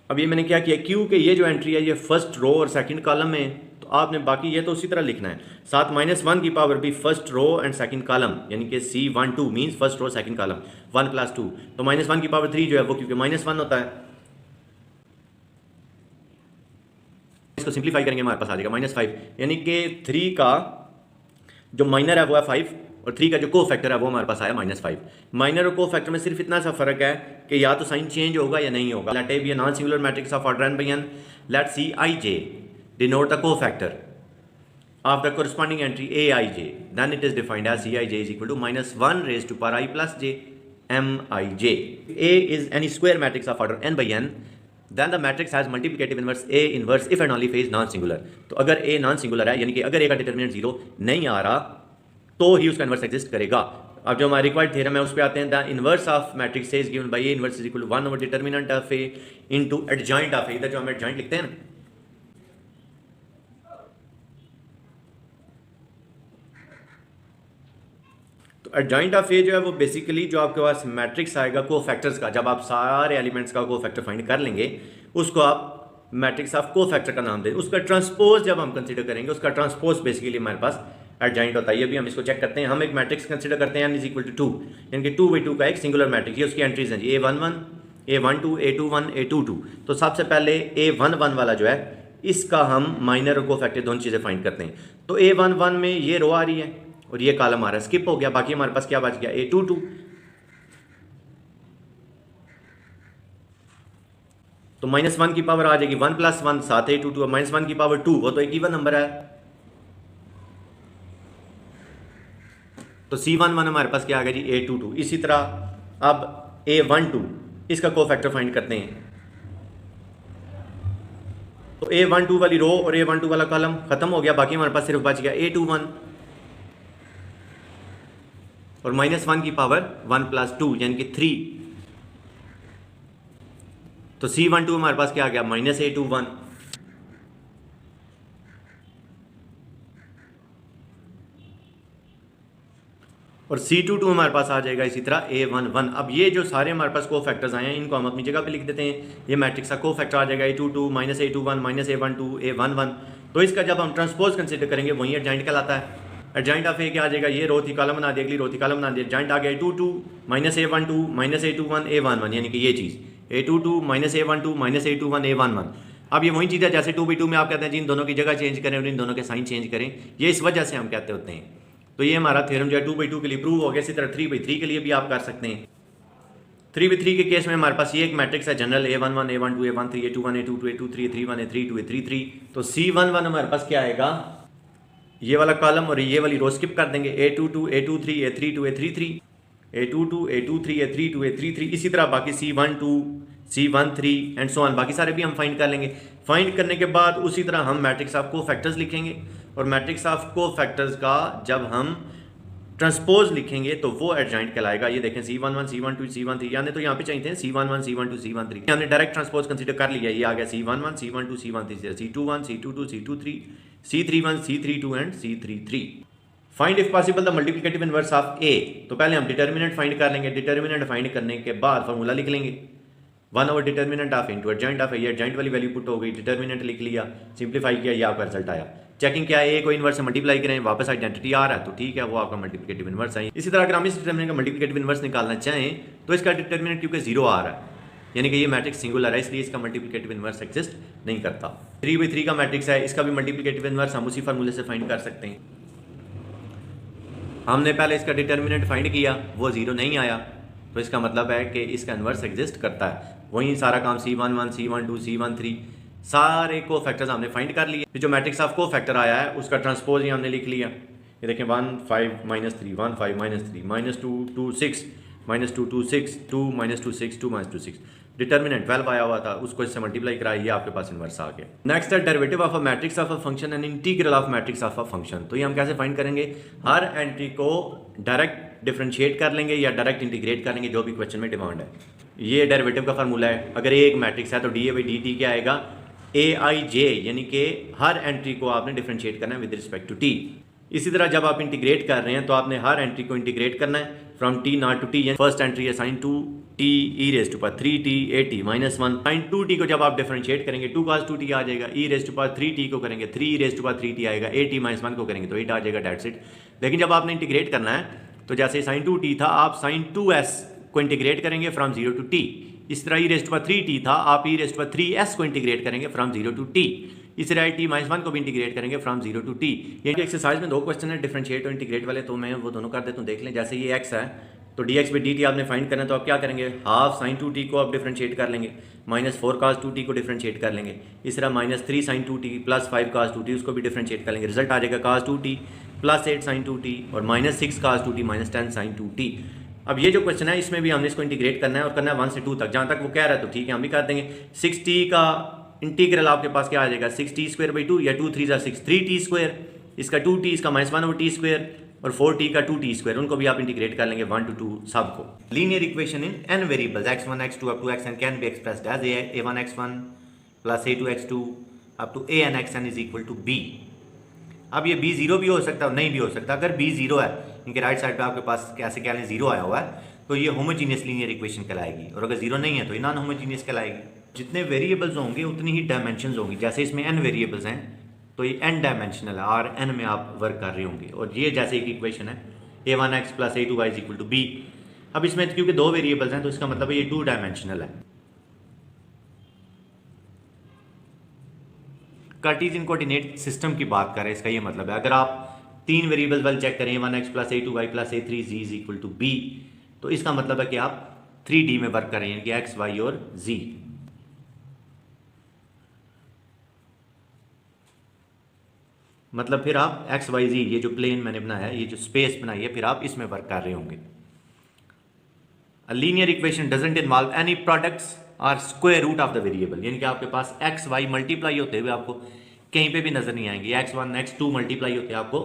अब ये मैंने क्या किया, क्योंकि ये जो एंट्री है ये फर्स्ट रो और सेकंड कॉलम में, तो आपने बाकी ये तो उसी तरह लिखना है। साथ -1 की पावर भी first row and second column, यानी कि C12 means first row second column 1 + 2, तो -1 की पावर 3 जो है वो क्योंकि -1 होता है, इसको सिंप्लीफाई करेंगे हमारे पास आ जाएगा -5, यानी कि 3 का जो माइनर है वो है 5 और 3 का जो को फैक्टर है वो हमारे पास आया -5। माइनर और को फैक्टर में सिर्फ इतना सा फर्क है कि या तो साइन चेंज होगा या नहीं होगा। Let A be a non singular matrix of order n by n, let Cij denote the cofactor of the corresponding entry Aij, then it is defined as Cij is equal to -1 raised to power I plus j Mij. A is any square matrix of order n by n, then the matrix has multiplicative inverse A inverse if and only if A is non singular। तो अगर A नॉन सिंगुलर है, यानी कि अगर A का डिटर्मिनेंट 0 नहीं आ रहा तो ही उसका इन्वर्स एग्जिस्ट करेगा। अब जो हमारा रिक्वायर्ड थ्योरम है उस पर आते हैं। The inverse of matrix is given by A inverse is equal to 1 over determinant of A into adjoint of A। इधर जो हम एडजॉइंट लिखते हैं ना, तो एडजॉइंट ऑफ ए जो है वो बेसिकली जो आपके पास मैट्रिक्स आएगा कोफैक्टर्स का, जब आप सारे एलिमेंट्स का कोफैक्टर फाइंड कर लेंगे उसको आप मैट्रिक्स ऑफ कोफैक्टर का नाम दें। उसका ट्रांसपोज जब हम कंसीडर करेंगे, उसका ट्रांसपोज बेसिकली हमारे पास एडजॉइंट होता है। ये भी हम इसको चेक करते हैं। हम एक मैट्रिक्स कंसीडर करते हैं n इज इक्वल टू 2, यानी कि 2/2 का एक सिंगुलर मैट्रिक्स। ये उसकी एंट्रीज हैं जी, A11, A12, A21, A22। तो सबसे पहले A11 वाला जो है इसका हम माइनर और कोफैक्टर दोनों चीज़ें फाइंड करते हैं। तो A11 में ये रो आ रही है और ये कॉलम आ रहा है, स्किप हो गया। बाकी हमारे पास क्या बच गया, A22। तो -1 की पावर आ जाएगी 1 + 1 7 A22, और -1 की पावर 2 वो तो एक इवन नंबर है। तो C11 हमारे पास क्या आ गया जी, A22। इसी तरह अब A12 इसका कोफैक्टर फाइंड करते हैं। तो A12 वाली रो और A12 वाला कॉलम खत्म हो गया, बाकी हमारे पास सिर्फ बच गया A21 और -1 की पावर 1 + 2 यानी कि 3। तो C12 हमारे पास क्या आ गया, -A21। और C22 हमारे पास आ जाएगा इसी तरह A11। अब ये जो सारे हमारे पास कोफैक्टर्स आए हैं इनको हम अपनी जगह पे लिख देते हैं। ये मैट्रिक्स का कोफैक्टर आ जाएगा A22, -A21, -A12, A11। तो इसका जब हम ट्रांसपोज कंसीडर करेंगे वही एडजॉइंट कहलाता है। एडजॉइंट ऑफ ए क्या आ जाएगा, ये रो थी कॉलम बना दी, अगली रो थी कॉलम बना दी। एडजॉइंट आ गया A22, -A12, -A21, A11, यानी कि ये चीज़ A22, -A12, -A21, A11। अब ये वही चीज़ है जैसे 2/2 में आप कहते हैं जी इन दोनों की जगह चेंज करें और इन दोनों के साइन चेंज करें, ये इस वजह से हम कहते होते हैं। तो ये हमारा थ्योरम जो है 2/2 के लिए प्रूव हो गया। इसी तरह 3/3 के लिए भी आप कर सकते हैं। 3/3 के केस में हमारे पास ये एक मैट्रिक्स है general, A11, A12, A13, A21, A22, A23, A31, A32, A33। तो C11 हमारे पास क्या आएगा, ये वाला कॉलम और ये वाली रो स्किप कर देंगे, A22, A23, A32, A33, A22, A23, A32, A33। इसी तरह बाकी C12, C13 and so on, बाकी सारे भी हम फाइंड कर लेंगे। फाइंड करने के बाद उसी तरह हम मैट्रिक्स ऑफ कोफैक्टर्स लिखेंगे, और मैट्रिक्स ऑफ कोफैक्टर्स का जब हम ट्रांसपोज लिखेंगे तो वो एडजॉइंट कहलाएगा। ये देखें C11, C12, C13, यानी तो यहाँ पे चाहिए थे C11, C12, C13। हमने डायरेक्ट ट्रांसपोज कंसीडर कर लिया, ये आ गया C11, C12, C13, C21, C22, C23, C31, C32 and C33। Find if possible the multiplicative inverse of A। तो पहले हम डिटर्मिनेंट फाइंड कर लेंगे। डिटर्मिनेंट फाइंड करने के बाद फार्मूला लिख लेंगे, one by determinant of into adjoint of A. Adjoint वाली वैल्यू पुट हो गई, डिटर्मिनेंट लिख लिया, सिंप्लीफाई किया, ये आपका रिजल्ट आया। चेकिंग क्या है, ए को इनवर्स से मल्टीप्लाई करें, वापस आइडेंटिटी आ रहा है तो ठीक है, वो आपका मल्टीप्लिकेटिव इनवर्स है। इसी तरह अगर हम इस डिटर्मिनेंट का मल्टीप्लिकेटिव इनवर्स निकालना चाहें तो इसका डिटर्मिनेंट क्योंकि 0 आ रहा है, यानी कि ये मैट्रिक्स सिंगुलर है, इसलिए इसका मल्टीप्लिकेटिव इनवर्स एग्जिस्ट नहीं करता। 3/3 का मैट्रिक्स है, इसका भी मल्टीप्लिकेटिव इनवर्स हम उसी फार्मूले से फाइंड कर सकते हैं। हमने पहले इसका डिटर्मिनेंट फाइंड किया, वो 0 नहीं आया, तो इसका मतलब है कि इसका इनवर्स एग्जिस्ट करता है। वहीं सारा काम C11, C12, C13 सारे को फैक्टर्स हमने फाइंड कर लिए। जो मैट्रिक्स ऑफ को फैक्टर आया है उसका ट्रांसपोज ही हमने लिख लिया। ये देखें 1 5 -3 1 5 -3 -2 2 6 -2 2 6 2 -2 6 2 -2 6। डिटर्मिनेंट 12 आया हुआ था, उसको इससे मल्टीप्लाई कराया, ये आपके पास इनवर्स आ गया। नेक्स्ट है derivative of a matrix of a function and integral of matrix of a function. तो ये हम कैसे फाइंड करेंगे, हर एंट्री को डायरेक्ट डिफरेंशिएट कर लेंगे या डायरेक्ट इंटीग्रेट कर लेंगे, जो भी क्वेश्चन में डिमांड है। ये डेरिवेटिव का फार्मूला है। अगर ये एक मैट्रिक्स है तो dA/dt क्या आएगा, Aij, यानी कि हर एंट्री को आपने डिफरेंशिएट करना है विद रिस्पेक्ट टू t। इसी तरह जब आप इंटीग्रेट कर रहे हैं तो आपने हर एंट्री को इंटीग्रेट करना है from t naught to t। First entry है sin 2t e⁻3t at -1। sin 2t को जब आप डिफरेंशिएट करेंगे 2 cos 2t आ जाएगा, e⁻3t को करेंगे 3 e⁻3t आएगा, at -1 को करेंगे तो 8 आ जाएगा, डेट्स इट। लेकिन जब आपने इंटीग्रेट करना है तो जैसे sin 2t था, आप sin 2s को इंटीग्रेट करेंगे फ्रॉम 0 टू t। इस तरह e⁻3t था, आप e⁻3s को इंटीग्रेट करेंगे फ्रॉम 0 टू t। इस तरह t-1 को भी इंटीग्रेट करेंगे फ्रॉम 0 टू t। ये एक्सरसाइज में 2 क्वेश्चन है डिफरेंशिएट और इंटीग्रेट वाले, तो मैं वो दोनों कर देता हूँ, देख लें। जैसे ये x है तो dx/dt आपने फाइंड करना है, तो आप क्या करेंगे, हाफ sin 2t को आप डिफरेंशिएट कर लेंगे, -4 cos 2t को डिफरेंशिएट कर लेंगे। इस तरह -3 sin 2t plus 5 cos 2t उसको भी डिफरेंशिएट कर लेंगे, रिजल्ट आ जाएगा cos 2t plus 8 sin 2t और -6 cos 2t -10 sin 2t। अब ये जो क्वेश्चन है इसमें भी हमने इसको इंटीग्रेट करना है और करना है 1 से 2 तक, जहाँ तक वो कह रहा है तो ठीक है हम भी कर देंगे। 6t का इंटीग्रल आपके पास क्या आ जाएगा, 6t² 2 या 2 3 6 3t², इसका 2t, इसका -1/t² और 4t का 2t², उनको भी आप इंटीग्रेट कर लेंगे 1 to 2 सबको। Linear equation in n variables x1 x2 up to xn can be expressed as a1x1 plus a2x2 up to an xn is equal to b। अब ये b 0 भी हो सकता है और नहीं भी हो सकता। अगर b 0 है इनके राइट साइड पे आपके पास कैसे कह लें जीरो आया हुआ है, तो ये होमोजीनियस लीनियर इक्वेशन कहलाएगी, और अगर जीरो नहीं है तो ये नॉन होमोजीनियस कहलाएगी। जितने वेरिएबल्स होंगे उतनी ही डायमेंशंस होंगी। जैसे इसमें n वेरिएबल्स हैं तो ये n डायमेंशनल है, और n में आप वर्क कर रहे होंगे। और ये जैसे एक इक्वेशन है a1x + a2y = b। अब इसमें क्योंकि दो वेरिएबल्स हैं तो इसका मतलब ये 2 डायमेंशनल है। कार्टेशियन कोऑर्डिनेट सिस्टम की बात करें, इसका ये मतलब है अगर आप 3 वेरिएबल्स वाले चेक करें a1x + a2y + a3z = b, तो इसका मतलब है कि आप 3D में वर्क कर रहे हैं, यानी कि x, y और z। मतलब फिर आप x, y, z ये जो प्लेन मैंने बनाया है, ये जो स्पेस बनाई है, फिर आप इसमें वर्क कर रहे होंगे। A linear equation doesn't involve any products or square root of the variable, यानी कि आपके पास x, y मल्टीप्लाई होते हुए आपको कहीं पे भी नजर नहीं आएंगे, x1, x2 मल्टीप्लाई होते आपको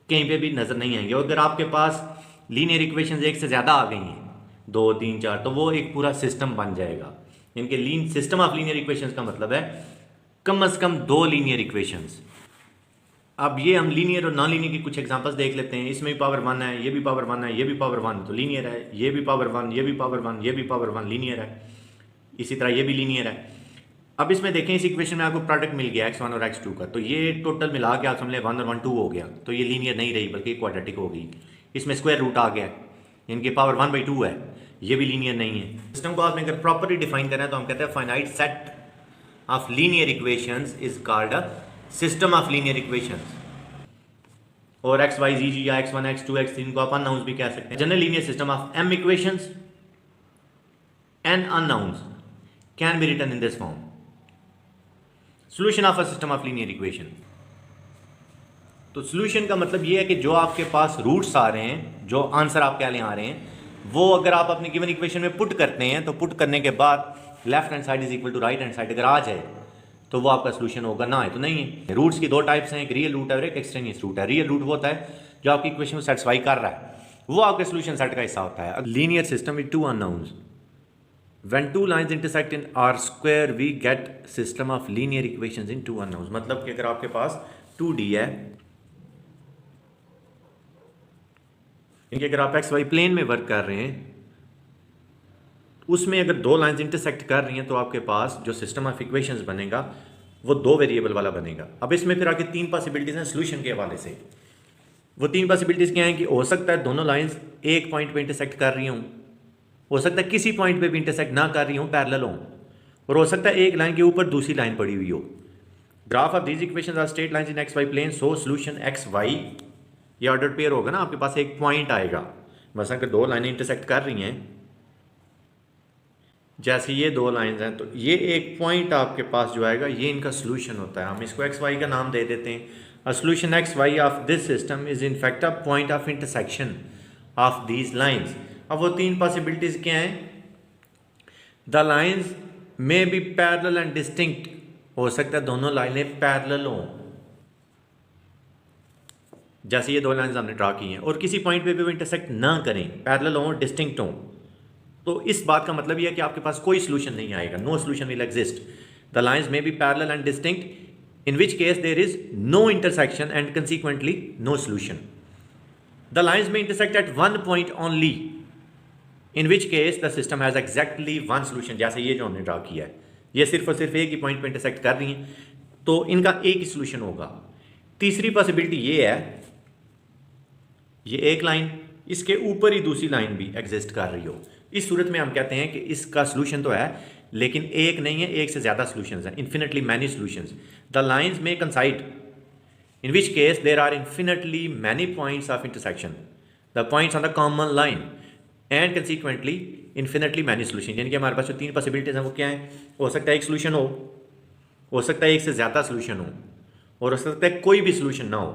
कहीं पे भी नजर नहीं आएंगे। और अगर आपके पास लीनियर इक्वेशंस एक से ज़्यादा आ गई हैं, 2, 3, 4, तो वो एक पूरा सिस्टम बन जाएगा। इनके सिस्टम ऑफ लीनियर इक्वेशंस का मतलब है कम से कम 2 लीनियर इक्वेशंस। अब ये हम लीनियर और नॉन लीनियर की कुछ एग्जांपल्स देख लेते हैं। इसमें भी पावर 1 है, ये भी पावर 1 है, ये भी पावर 1, तो लीनियर है। ये भी पावर 1, ये भी पावर 1, ये भी पावर 1, लीनियर है। इसी तरह ये भी लीनियर है। अब इसमें देखें, इस इक्वेशन में आपको प्रोडक्ट मिल गया x1 और x2 का, तो ये टोटल मिला के आप समझ लें 1 और 1 2 हो गया, तो ये लीनियर नहीं रही बल्कि क्वाड्रेटिक हो गई। इसमें स्क्वायर रूट आ गया, इनके पावर 1/2 है, ये भी लीनियर नहीं है। सिस्टम को आपने अगर प्रॉपरली डिफाइन करना है तो हम कहते हैं finite set of linear equations is called a system of linear equations. और x, y, z या x1, x2, x3 इनको आप अननाउंस भी कह सकते हैं। General linear system of m equations n unknowns can be written in this form. Solution of a system of linear equation. तो सॉल्यूशन का मतलब ये है कि जो आपके पास रूट्स आ रहे हैं, जो आंसर आपके लिए आ रहे हैं, वो अगर आप अपनी गिवन इक्वेशन में पुट करते हैं तो पुट करने के बाद left hand side is equal to right hand side अगर आ जाए तो वो आपका सोल्यूशन होगा, ना है तो नहीं है। रूट्स की 2 टाइप्स हैं, एक रियल रूट है और एक एक्सट्रेनियस रूट है। रियल रूट वो होता है जो आपकी इक्वेशन को सेटिस्फाई कर रहा है, वो आपके सोल्यूशन सेट का हिस्सा होता है। Linear system with 2 unknowns, when 2 lines intersect in R square we get system of linear equations in 2 unknowns। मतलब कि अगर आपके पास 2D है, इनके अगर आप XY प्लेन में वर्क कर रहे हैं, उसमें अगर 2 लाइंस इंटरसेक्ट कर रही हैं तो आपके पास जो सिस्टम ऑफ इक्वेशंस बनेगा वो 2 वेरिएबल वाला बनेगा। अब इसमें फिर आगे 3 पॉसिबिलिटीज हैं सॉल्यूशन के हवाले से। वो 3 पॉसिबिलिटीज क्या हैं कि हो सकता है दोनों लाइंस एक पॉइंट पे इंटरसेक्ट कर रही हों, हो सकता है किसी पॉइंट पे भी इंटरसेक्ट ना कर रही हो, पैरेलल हो, और हो सकता है एक लाइन के ऊपर दूसरी लाइन पड़ी हुई हो। Graph of these equations are straight lines in x y plane, so solution x y, ये ऑर्डर पेयर होगा ना, आपके पास एक पॉइंट आएगा। मतलब कि 2 लाइनें इंटरसेक्ट कर रही हैं, जैसे ये 2 लाइंस हैं, तो ये एक पॉइंट आपके पास जो आएगा ये इनका सॉल्यूशन होता है। हम इसको एक्स वाई का नाम दे देते हैं। A solution x y of this system is in fact a point of intersection of these lines. अब वो 3 पॉसिबिलिटीज क्या हैं? The lines may be parallel and distinct, हो सकता है दोनों लाइनें पैरेलल हों, जैसे ये 2 लाइन्स हमने ड्रा की हैं, और किसी पॉइंट पे भी वो इंटरसेक्ट ना करें, पैरेलल हों, डिस्टिंक्ट हों। तो इस बात का मतलब यह है कि आपके पास कोई सॉल्यूशन नहीं आएगा, no solution will exist. The lines may be parallel and distinct in which case there is no intersection and consequently no solution. The lines may intersect at one point only, in which case the system has exactly one solution. जैसे ये जो हमने ड्रा किया है, ये सिर्फ और सिर्फ एक ही पॉइंट पे इंटरसेक्ट कर रही हैं, तो इनका एक ही सॉल्यूशन होगा। तीसरी पॉसिबिलिटी ये है, ये एक लाइन, इसके ऊपर ही दूसरी लाइन भी एग्जिस्ट कर रही हो। इस सूरत में हम कहते हैं कि इसका सॉल्यूशन तो है, लेकिन एक नहीं है, एक से ज़्यादा सॉल्यूशंस हैं, infinitely many solutions. The lines may कंसाइड, in which case there are infinitely many points of intersection, the points on the common line, and consequently infinitely many solutions। यानी कि हमारे पास जो 3 पॉसिबिलिटीज हैं वो क्या हैं? हो सकता है एक सॉल्यूशन हो सकता है एक से ज़्यादा सॉल्यूशन हो, और हो सकता है कोई भी सॉल्यूशन ना हो।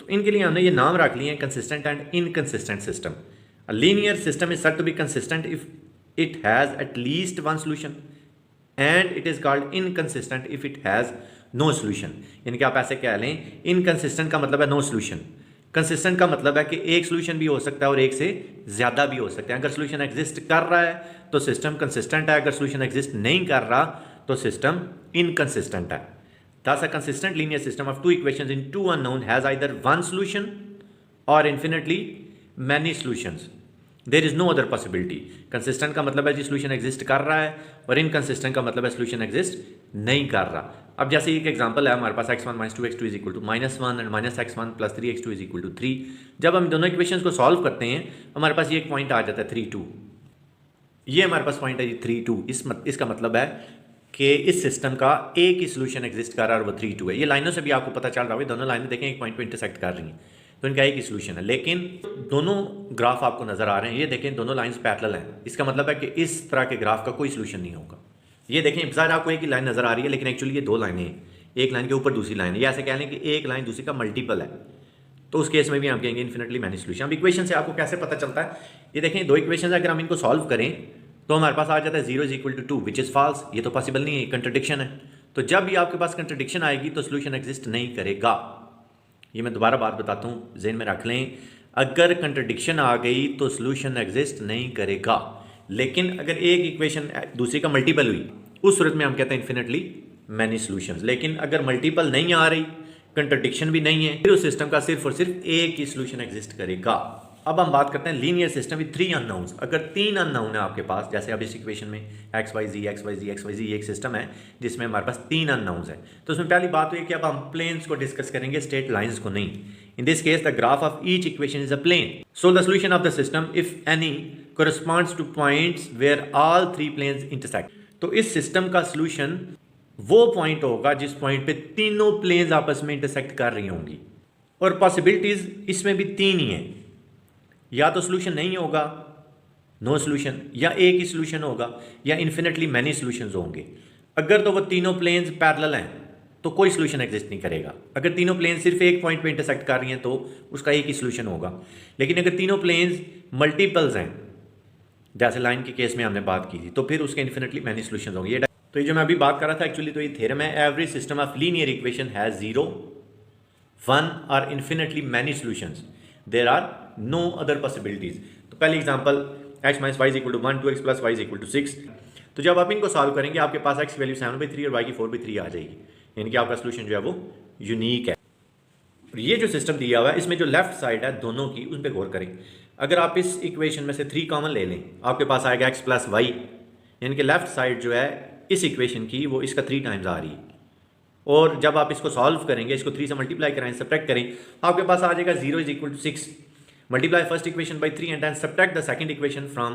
तो इनके लिए हमने ये नाम रख लिए हैं, consistent and inconsistent system. A linear system is said to be consistent if it has at least one solution, and it is called inconsistent if it has no solution. यानी कि आप ऐसे कह लें, इनकंसिस्टेंट का मतलब है नो सॉल्यूशन, कंसिस्टेंट का मतलब है कि एक सॉल्यूशन भी हो सकता है और एक से ज़्यादा भी हो सकता है। अगर सॉल्यूशन एग्जिस्ट कर रहा है तो सिस्टम कंसिस्टेंट है, अगर सॉल्यूशन एग्जिस्ट नहीं कर रहा तो सिस्टम इनकंसिस्टेंट है। Thus a consistent linear system of 2 equations in 2 unknown has either one solution और infinitely many solutions, there is no other possibility. Consistent का मतलब है जी सॉल्यूशन एग्जिस्ट कर रहा है, और इनकंसिस्टेंट का मतलब है सॉल्यूशन एग्जिस्ट नहीं कर रहा। अब जैसे एक एग्जांपल है, हमारे पास x1 - 2x2 is equal to -1 and -x1 + 3x2 is equal to 3। जब हम दोनों इक्वेशंस को सॉल्व करते हैं हमारे पास ये एक पॉइंट आ जाता है 3 2। ये हमारे पास पॉइंट है जी 3 2। इसका मतलब है कि इस सिस्टम का एक ही सोल्यूशन एग्जिस्ट कर रहा है और वो 3 2 है। ये लाइनों से भी आपको पता चल रहा है, दोनों लाइनें देखें एक पॉइंट पे इंटरसेक्ट कर रही हैं, तो इनका एक ही सोल्यूशन है। लेकिन दोनों ग्राफ आपको नजर आ रहे हैं, ये देखें दोनों लाइंस पैरेलल हैं। इसका मतलब है कि इस तरह के ग्राफ का कोई सोल्यूशन नहीं होगा। ये देखें ज़ाहिर आपको एक ही लाइन नजर आ रही है, लेकिन एक्चुअली ये दो लाइनें हैं, एक लाइन के ऊपर दूसरी लाइन है। या ऐसे कह लें कि एक लाइन दूसरी का मल्टीपल है, तो उस केस में भी हम कहेंगे इन्फिनिटली मैनी सोल्यूशन। अब इक्वेशन से आपको कैसे पता चलता है, ये देखें दो इक्वेशन अगर हम इनको सॉल्व करें तो हमारे पास आ जाता है 0 = 2 विच इज़ फॉल्स। ये तो पॉसिबल नहीं है, कंट्रडिक्शन है। तो जब भी आपके पास कंट्रडिक्शन आएगी तो सोल्यूशन एग्जिस्ट नहीं करेगा। ये मैं दोबारा बात बताता हूँ, ज़हन में रख लें। अगर कंट्रडिक्शन आ गई तो सोल्यूशन एग्जिस्ट नहीं करेगा। लेकिन अगर एक इक्वेशन दूसरी का मल्टीपल हुई, उस सूरत में हम कहते हैं इन्फिनिटली मैनी सॉल्यूशंस। लेकिन अगर मल्टीपल नहीं आ रही, कंट्रडिक्शन भी नहीं है, फिर उस सिस्टम का सिर्फ और सिर्फ एक ही सॉल्यूशन एग्जिस्ट करेगा। अब हम बात करते हैं लीनियर सिस्टम विद 3 अननोन्स। अगर 3 अननोन है आपके पास, जैसे अब इस इक्वेशन में XYZ XYZ XYZ एक सिस्टम है जिसमें हमारे पास 3 अननोन्स है, तो उसमें पहली बात हुई कि अब हम प्लेन्स को डिस्कस करेंगे, स्ट्रेट लाइंस को नहीं। In this case the graph of each equation is a plane, so the solution of the system if any corresponds to points where all 3 planes intersect. तो इस सिस्टम का सॉल्यूशन वो पॉइंट होगा जिस पॉइंट पे तीनों प्लेन्स आपस में इंटरसेक्ट कर रही होंगी। और पॉसिबिलिटीज इसमें भी 3 ही हैं, या तो सोल्यूशन नहीं होगा, नो सोल्यूशन, या एक ही सोल्यूशन होगा, या इन्फिनिटली मैनी सोल्यूशंस होंगे। अगर तो वो तीनों प्लेन्स पैरेलल हैं तो कोई सोल्यूशन एग्जिस्ट नहीं करेगा। अगर तीनों प्लेन्स सिर्फ एक पॉइंट पे इंटरसेक्ट कर रही हैं तो उसका एक ही सोल्यूशन होगा। लेकिन अगर तीनों प्लेन्स मल्टीपल्स हैं, जैसे लाइन के केस में हमने बात की थी, तो फिर उसके इन्फिनिटली मैनी सोल्यूशंस होंगे। तो ये जो मैं अभी बात कर रहा था एक्चुअली तो ये थ्योरम है। Every system of linear equation has 0 1 और infinitely many solutions, there are no other possibilities. तो पहली example x - y = 1 2x + y = 6। तो जब आप इनको सॉल्व करेंगे आपके पास x की वैल्यू 7/3 और y की 4/3 आ जाएगी, यानी कि आपका सोल्यूशन जो है वो यूनिक है। और ये जो सिस्टम दिया हुआ है इसमें जो लेफ्ट साइड है दोनों की, उस पर गौर करें। अगर आप इस इक्वेशन में से 3 कॉमन ले लें, आपके पास आएगा x + y, यानी कि लेफ्ट साइड जो है इस इक्वेशन की वो इसका 3 टाइम्स आ रही है। और जब आप इसको सॉल्व करेंगे, इसको 3 से मल्टीप्लाई कराएं, सब्ट्रैक्ट करें, आपके पास आ जाएगा 0 = 6। Multiply first equation by 3 and then subtract the second equation from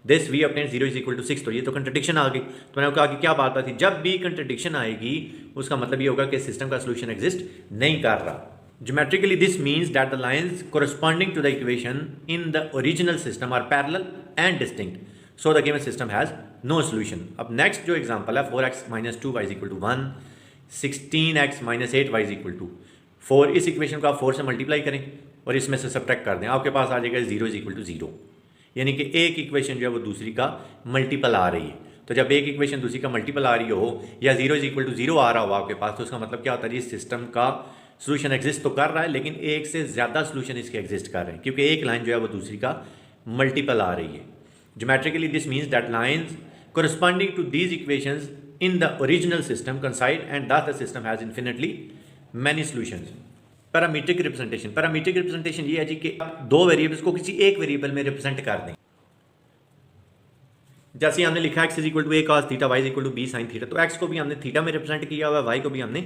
this, we obtain 0 = 6। तो ये तो कंट्रडिक्शन आ गई। तो मैंने कहा कि क्या बात थी, जब भी कंट्रडिक्शन आएगी उसका मतलब ये होगा कि सिस्टम का सोल्यूशन एग्जिस्ट नहीं कर रहा। Geometrically this means that the lines corresponding to the equation in the original system are parallel and distinct, so the given system has no solution. अब नेक्स्ट जो एग्जांपल है 4x - 2y = 1, 16x - 8y = 4, इस इक्वेशन को आप 4 से मल्टीप्लाई करें और इसमें से सब्ट्रैक्ट कर दें, आपके पास आ जाएगा 0 = 0, यानी कि एक इक्वेशन जो है वो दूसरी का मल्टीपल आ रही है। तो जब एक इक्वेशन दूसरी का मल्टीपल आ रही हो या 0 = 0 आ रहा हो आपके पास, तो उसका मतलब क्या होता है, इस सिस्टम का सोल्यूशन एग्जिस्ट तो कर रहा है लेकिन एक से ज़्यादा सोल्यूशन इसके एग्जिस्ट कर रहे हैं, क्योंकि एक लाइन जो है वो दूसरी का मल्टीपल आ रही है। Geometrically this means that lines corresponding to these equations in the original system coincide and thus the system has infinitely many solutions. Parametric representation, parametric representation ये है जी कि दो वेरिएबल्स को किसी एक वेरिएबल में रिप्रेजेंट कर दें। जैसे हमने लिखा x = a cos theta, y = b sin theta, तो x को भी हमने थीटा में रिप्रेजेंट किया हुआ है, y को भी हमने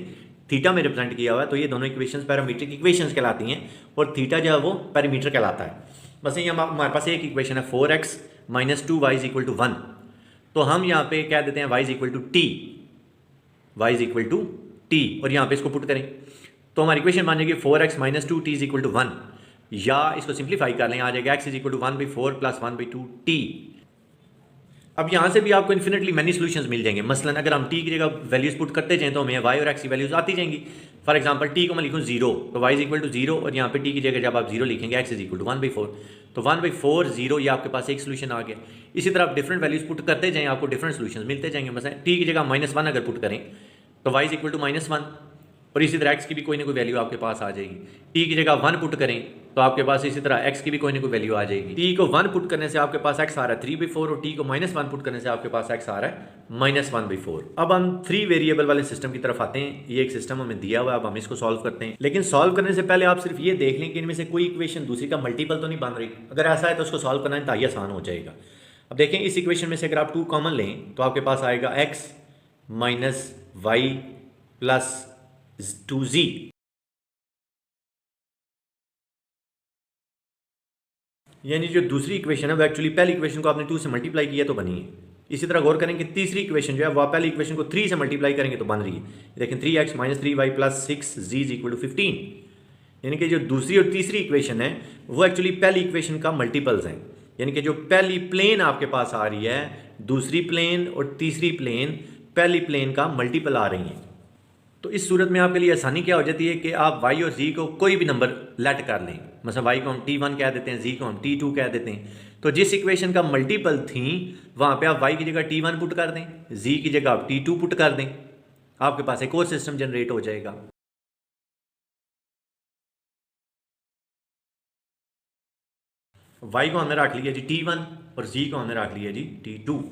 थीटा में रिप्रेजेंट किया हुआ है। तो ये दोनों इक्वेशंस पैरामीट्रिक इक्वेशंस कहलाती हैं और थीटा जो है वो पैरामीटर कहलाता है। बस ये हमारे पास एक इक्वेशन है 4x - 2y = 1, तो हम यहाँ पे कह देते हैं y = t, y = t, और यहाँ पे इसको पुट करें तो हमारी इक्वेशन बन जाएगी 4x - 2t = 1, या इसको सिंप्लीफाई कर लें, आ जाएगा x = 1/4 + 1/2t। अब यहाँ से भी आपको इन्फिनिटली मैनी सॉल्यूशंस मिल जाएंगे। मसलन अगर हम t की जगह वैल्यूज पुट करते जाएं तो हमें y और x की वैल्यूज आती जाएंगी। फॉर एग्जांपल t को मैं लिखूँ 0, तो y = 0, और यहाँ पे t की जगह जब आप 0 लिखेंगे x = 1/4, तो 1/4 0, ये आपके पास एक सोल्यूशन आ गया। इसी तरह आप डिफरेंट वैल्यूज पुट करते जाएं, आपको डिफरेंट सोल्यूशन मिलते जाएंगे। मसलन t की जगह -1 अगर पुट करें तो y = -1, और इसी तरह x की भी कोई ना कोई वैल्यू आपके पास आ जाएगी। t की जगह 1 पुट करें तो आपके पास इसी तरह x की भी कोई ना कोई वैल्यू आ जाएगी। t को 1 पुट करने से आपके पास x आ रहा है 3/4 और t को -1 पुट करने से आपके पास x आ रहा है -1/4। अब हम 3 वेरिएबल वाले सिस्टम की तरफ आते हैं। ये एक सिस्टम हमें दिया हुआ है, अब हम इसको सॉल्व करते हैं। लेकिन सॉल्व करने से पहले आप सिर्फ ये देख लें कि इनमें से कोई इक्वेशन दूसरी का मल्टीपल तो नहीं बन रही। अगर ऐसा है तो उसको सॉल्व करना इंतहाई आसान हो जाएगा। अब देखें इस इक्वेशन में से अगर आप 2 कॉमन लें तो आपके पास आएगा x - y + 2z। यानी जो दूसरी इक्वेशन है वो एक्चुअली पहली इक्वेशन को आपने 2 से मल्टीप्लाई किया तो बनी है। इसी तरह गौर करें कि तीसरी इक्वेशन जो है वह पहली इक्वेशन को 3 से मल्टीप्लाई करेंगे तो बन रही है। लेकिन 3x - 3y + 6z = 15। यानी कि जो दूसरी और तीसरी इक्वेशन है वो एक्चुअली पहली इक्वेशन का मल्टीपल्स हैं। यानी कि जो पहली प्लेन आपके पास आ रही है, दूसरी प्लेन और तीसरी प्लेन पहली प्लेन का मल्टीपल आ रही हैं। तो इस सूरत में आपके लिए आसानी क्या हो जाती है कि आप y और z को कोई भी नंबर लेट कर लें। मतलब y को हम t1 कह देते हैं, z को हम t2 कह देते हैं। तो जिस इक्वेशन का मल्टीपल थी वहाँ पे आप y की जगह t1 पुट कर दें, z की जगह आप t2 पुट कर दें, आपके पास एक और सिस्टम जनरेट हो जाएगा। y को हमने रख लिया जी t1 और z को हमने रख लिया जी t2।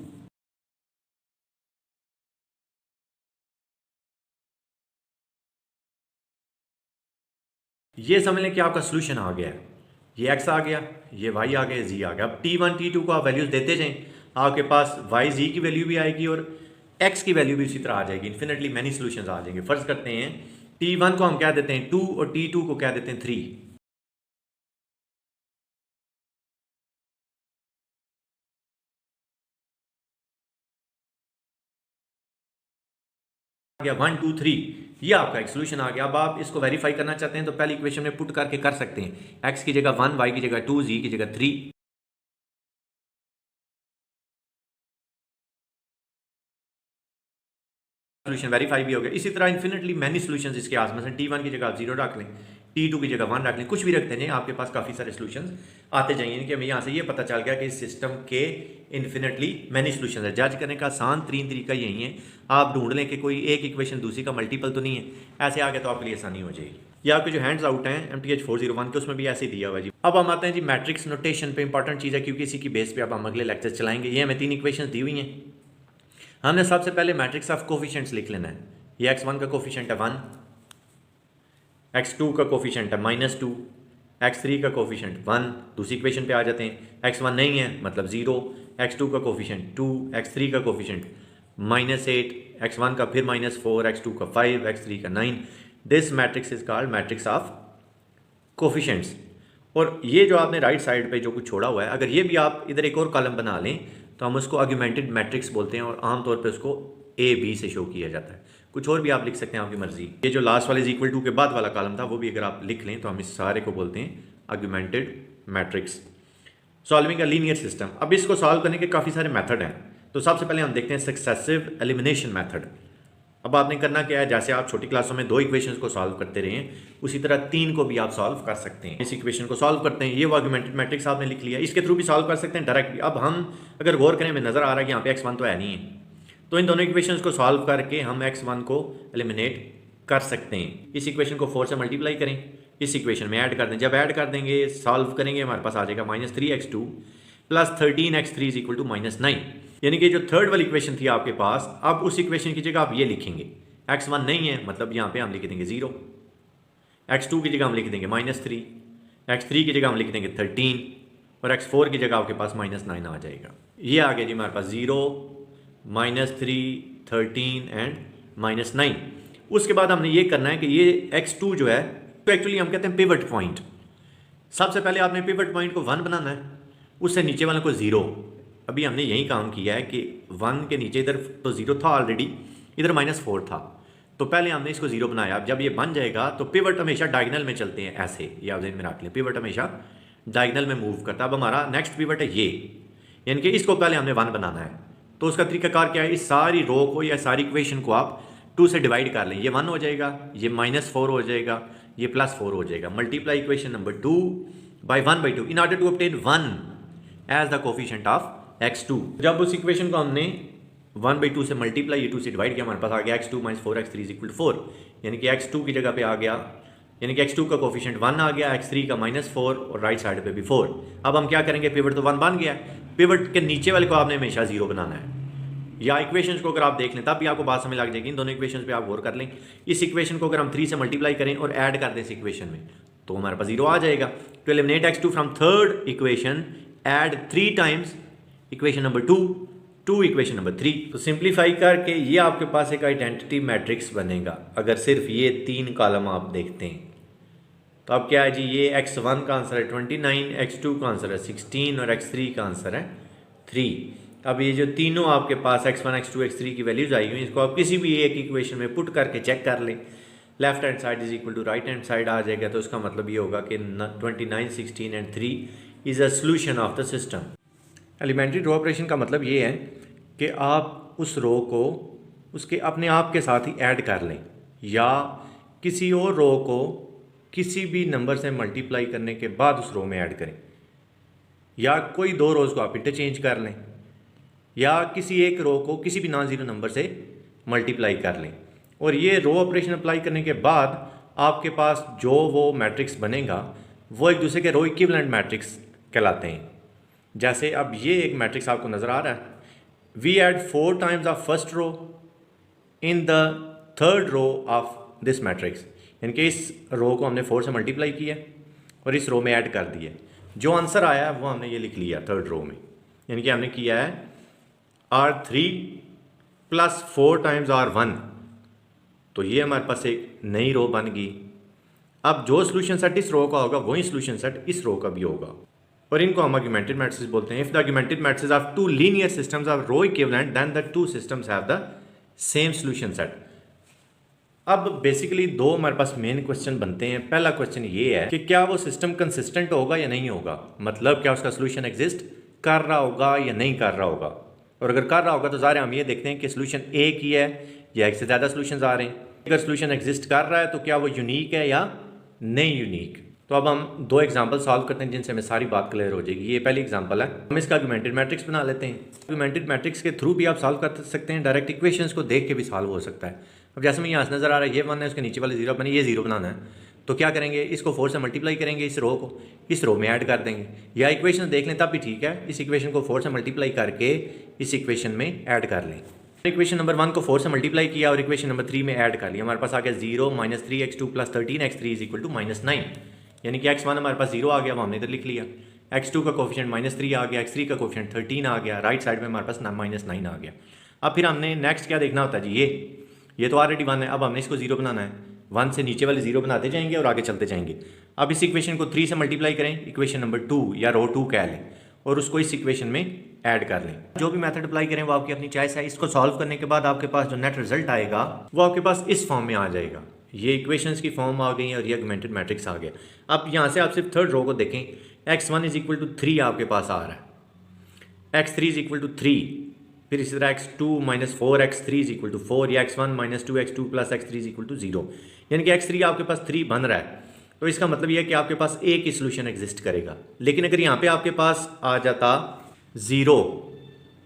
ये समझ लें कि आपका सोल्यूशन आ गया है। ये x आ गया, ये y आ गया, z आ गया। अब t1 t2 को आप वैल्यूज देते जाएं, आपके पास y z की वैल्यू भी आएगी और x की वैल्यू भी इसी तरह आ जाएगी। इन्फिनिटली मैनी सोल्यूशंस आ जाएंगे। फर्ज करते हैं t1 को हम कह देते हैं 2 और t2 को कह देते हैं 3। गया 1 2 3, ये आपका एक सोल्यूशन आ गया। अब आप इसको वेरीफाई करना चाहते हैं तो पहली इक्वेशन में पुट करके कर सकते हैं। x की जगह 1, y की जगह 2, z की जगह 3। सोल्यूशन वेरीफाई भी हो गया। इसी तरह इन्फिनिटली मैनी सोल्यूशंस इसके आसपास हैं। t1 की जगह आप 0 रख लें, t2 की जगह 1 रख लें, कुछ भी रखते हैं, आपके पास काफ़ी सारे सोल्यूशंस आते जाएंगे। कि हमें यहाँ से ये पता चल गया कि इस सिस्टम के इन्फिनिटली मैनी सोल्यूशंस है। जज करने का आसान तरीन तरीका यही है, आप ढूंढ लें कि कोई एक इक्वेशन दूसरी का मल्टीपल तो नहीं है। ऐसे आ गया तो आपके लिए आसानी हो जाएगी। ये आपके जो हैंड्स आउट हैं MTH 401 के, उसमें भी ऐसे ही दिया हुआ है जी। अब हम आते हैं जी मैट्रिक्स नोटेशन पे। इंपॉर्टेंट चीज़ है क्योंकि इसी की बेस पे अब हम अगले लेक्चर चलाएंगे। ये हमें 3 इक्वेशन दी हुई हैं। हमने सबसे पहले मैट्रिक्स ऑफ कोफिशिएंट्स लिख लेना है। ये x1 का कोफिशिएंट है 1, x2 का कोफिशिएंट है -2, x3 का कोफिशिएंट 1। दूसरी इक्वेशन पे आ जाते हैं। x1 नहीं है मतलब 0, x2 का कोफिशिएंट 2, x3 का कोफिशिएंट -8, x1 का फिर -4, x2 का 5, x3 का 9। This matrix is called matrix of coefficients. और ये जो आपने राइट साइड पे जो कुछ छोड़ा हुआ है, अगर ये भी आप इधर एक और कॉलम बना लें तो हम उसको आर्गुमेंटेड मैट्रिक्स बोलते हैं और आमतौर पे उसको AB से शो किया जाता है। कुछ और भी आप लिख सकते हैं, आपकी मर्जी। ये जो लास्ट वाले इक्वल टू के बाद वाला कॉलम था वो भी अगर आप लिख लें तो हम इस सारे को बोलते हैं augmented matrix. Solving a linear system. अब इसको सॉल्व करने के काफ़ी सारे मेथड हैं। तो सबसे पहले हम देखते हैं सक्सेसिव एलिमिनेशन मेथड। अब आपने करना क्या है, जैसे आप छोटी क्लासों में 2 इक्वेशंस को सॉल्व करते रहे हैं, उसी तरह 3 को भी आप सॉल्व कर सकते हैं। इस इक्वेशन को सॉल्व करते हैं, ये वो आर्गुमेंटेड मैट्रिक्स आपने लिख लिया, इसके थ्रू भी सॉल्व कर सकते हैं डायरेक्ट भी। अब हम अगर गौर करें, हमें नज़र आ रहा है कि यहाँ पे x1 तो है नहीं है, तो इन दोनों इक्वेशंस को सॉल्व करके हम x1 को एलिमिनेट कर सकते हैं। इस इक्वेशन को 4 से मल्टीप्लाई करें, इस इक्वेशन में ऐड कर दें। जब ऐड कर देंगे, सॉल्व करेंगे, हमारे पास आ जाएगा -3x2 + 13x3 = -9। यानी कि जो थर्ड वाली इक्वेशन थी आपके पास, अब उस इक्वेशन की जगह आप ये लिखेंगे। x1 नहीं है मतलब यहाँ पे हम लिख देंगे 0, x2 की जगह हम लिख देंगे -3, x3 की जगह हम लिख देंगे 13 और x4 की जगह आपके पास -9 आ जाएगा। ये आ गया जी हमारे पास 0, -3, 13 एंड -9। उसके बाद हमने ये करना है कि ये x2 जो है तो एक्चुअली हम कहते हैं पिवट पॉइंट। सबसे पहले आपने पिवट पॉइंट को 1 बनाना है, उससे नीचे वाले को 0। अभी हमने यही काम किया है कि 1 के नीचे इधर तो 0 था ऑलरेडी, इधर -4 था, तो पहले हमने इसको 0 बनाया। अब जब ये बन जाएगा तो पिवट हमेशा डायगोनल में चलते हैं, ऐसे ये आप ज़हन में रख लें, पिवट हमेशा डायगोनल में मूव करता है। अब हमारा नेक्स्ट पिवट है ये, यानी कि इसको पहले हमने 1 बनाना है। तो उसका तरीकाकार क्या है, इस सारी रो को या सारी इक्वेशन को आप 2 से डिवाइड कर लें। ये 1 हो जाएगा, ये -4 हो जाएगा, ये +4 हो जाएगा। Multiply equation number 2 by 1/2 in order to obtain 1 as the coefficient of x2। जब उस इक्वेशन को हमने 1/2 से मल्टीप्लाई, ये 2 से डिवाइड किया, हमारे पास आ गया x2 minus 4x3 is equal to 4, यानी कि x2 की जगह पे आ गया, यानी कि x2 का कोफिशिएंट 1 आ गया, x3 का -4 और राइट साइड पे भी 4। अब हम क्या करेंगे, पिवट तो 1 बन गया, पिवट के नीचे वाले को आपने हमेशा 0 बनाना है। या इक्वेशंस को अगर आप देख लें तब भी आपको बात समझ लग जाएगी। इन दोनों इक्वेशंस पे आप गौर कर लें। इस इक्वेशन को अगर हम 3 से मल्टीप्लाई करें और ऐड कर दें इस इक्वेशन में तो हमारे पास 0 आ जाएगा। To eliminate x2 from third equation add 3 times equation number 2 equation number 3। तो सिंप्लीफाई करके ये आपके पास एक आइडेंटिटी मैट्रिक्स बनेगा। अगर सिर्फ ये 3 कॉलम आप देखते हैं तो अब क्या है जी, ये x1 का आंसर है 29, x2 का आंसर है 16 और x3 का आंसर है 3। अब ये जो तीनों आपके पास x1, x2, x3 की वैल्यूज आई हुई, इसको आप किसी भी एक इक्वेशन में पुट करके चेक कर लें। Left hand side is equal to right hand side आ जाएगा, तो उसका मतलब ये होगा कि 29, 16 and 3 is a solution of the system. Elementary row operation का मतलब ये है कि आप उस रो को उसके अपने आप के साथ ही ऐड कर लें, या किसी और रो को किसी भी नंबर से मल्टीप्लाई करने के बाद उस रो में ऐड करें, या कोई 2 रोज़ को आप इंटरचेंज कर लें, या किसी एक रो को किसी भी नॉन ज़ीरो नंबर से मल्टीप्लाई कर लें। और ये रो ऑपरेशन अप्लाई करने के बाद आपके पास जो वो मैट्रिक्स बनेगा वो एक दूसरे के रो इक्विवेलेंट मैट्रिक्स कहलाते हैं। जैसे अब ये एक मैट्रिक्स आपको नज़र आ रहा है, we add 4 times of first row in the third row of this matrix, यानी कि इस रो को हमने 4 से मल्टीप्लाई किया और इस रो में ऐड कर दिया। जो आंसर आया वो हमने ये लिख लिया थर्ड रो में, यानी कि हमने किया है R3 प्लस 4 टाइम्स R1, तो ये हमारे पास एक नई रो बन गई। अब जो सोल्यूशन सेट इस रो का होगा वही सोल्यूशन सेट इस रो का भी होगा, और इनको हम आर्गुमेंटेड मैट्रिसेस बोलते हैं। If the augmented matrices of 2 linear systems are row equivalent then the 2 systems have the same solution set. अब बेसिकली 2 हमारे पास मेन क्वेश्चन बनते हैं। पहला क्वेश्चन ये है कि क्या वो सिस्टम कंसिस्टेंट होगा या नहीं होगा, मतलब क्या उसका सोल्यूशन एग्जिस्ट कर रहा होगा या नहीं कर रहा होगा। और अगर कर रहा होगा तो ज़ाहिर हम ये देखते हैं कि सोल्यूशन एक ही है या एक से ज़्यादा सोल्यूशन आ रहे हैं। अगर सोल्यूशन एग्जिस्ट कर रहा है तो क्या वो यूनिक है या नहीं यूनिक। तो अब हम 2 एग्जांपल सॉल्व करते हैं जिनसे हमें सारी बात क्लियर हो जाएगी। ये पहली एग्जांपल है, हम इसका आर्गुमेंटेड मैट्रिक्स बना लेते हैं। आर्गुमेंटेड मैट्रिक्स के थ्रू भी आप सॉल्व कर सकते हैं, डायरेक्ट इक्वेशंस को देख के भी सॉल्व हो सकता है। अब जैसे मैं यहाँ से नज़र आ रहा है ये 1 है, उसके नीचे वाले 0 बने, ये 0 बनाना है तो क्या करेंगे, इसको 4 से मल्टीप्लाई करेंगे, इस रो को इस रो में ऐड कर देंगे, या इक्वेशन देख लें तब भी ठीक है। इस इक्वेशन को 4 से मल्टीप्लाई करके इस इक्वेशन में ऐड कर लें। इक्वेशन नंबर 1 को 4 से मल्टीप्लाई किया और इक्वेशन नंबर 3 में ऐड कर लिया, हमारे पास आ गया 0 - 3x2 + 13x3 is equal to -9, यानी कि x1 हमारे पास 0 आ गया, वो हमने इधर लिख लिया। x2 का कोफिशिएंट -3 आ गया, x3 का कोफिशिएंट 13 आ गया, राइट साइड में हमारे पास -9 आ गया। अब फिर हमने नेक्स्ट क्या देखना होता है जी, ये तो ऑलरेडी 1 है, अब हमने इसको 0 बनाना है। 1 से नीचे वाले 0 बनाते जाएंगे और आगे चलते जाएंगे। अब इस इक्वेशन को 3 से मल्टीप्लाई करें, इक्वेशन नंबर 2 या रो 2 कह लें, और उसको इस इक्वेशन में ऐड कर लें। जो भी मेथड अप्लाई करें वो आपकी अपनी चॉइस है। इसको सॉल्व करने के बाद आपके पास जो नेट रिजल्ट आएगा वो आपके पास इस फॉर्म में आ जाएगा। ये इक्वेशंस की फॉर्म आ गई और ये आर्गुमेंटेड मैट्रिक्स आ गया। अब यहाँ से आप सिर्फ थर्ड रो को देखें, x1 इज इक्वल टू 3 आपके पास आ रहा है, x3 इज इक्वल टू 3, फिर इसी तरह x2 - 4x3 is equal to 4, या x1 - 2x2 + x3 is equal to 0, यानी कि x3 आपके पास 3 बन रहा है। तो इसका मतलब यह है कि आपके पास एक ही सोल्यूशन एग्जिस्ट करेगा। लेकिन अगर यहाँ पे आपके पास आ जाता 0,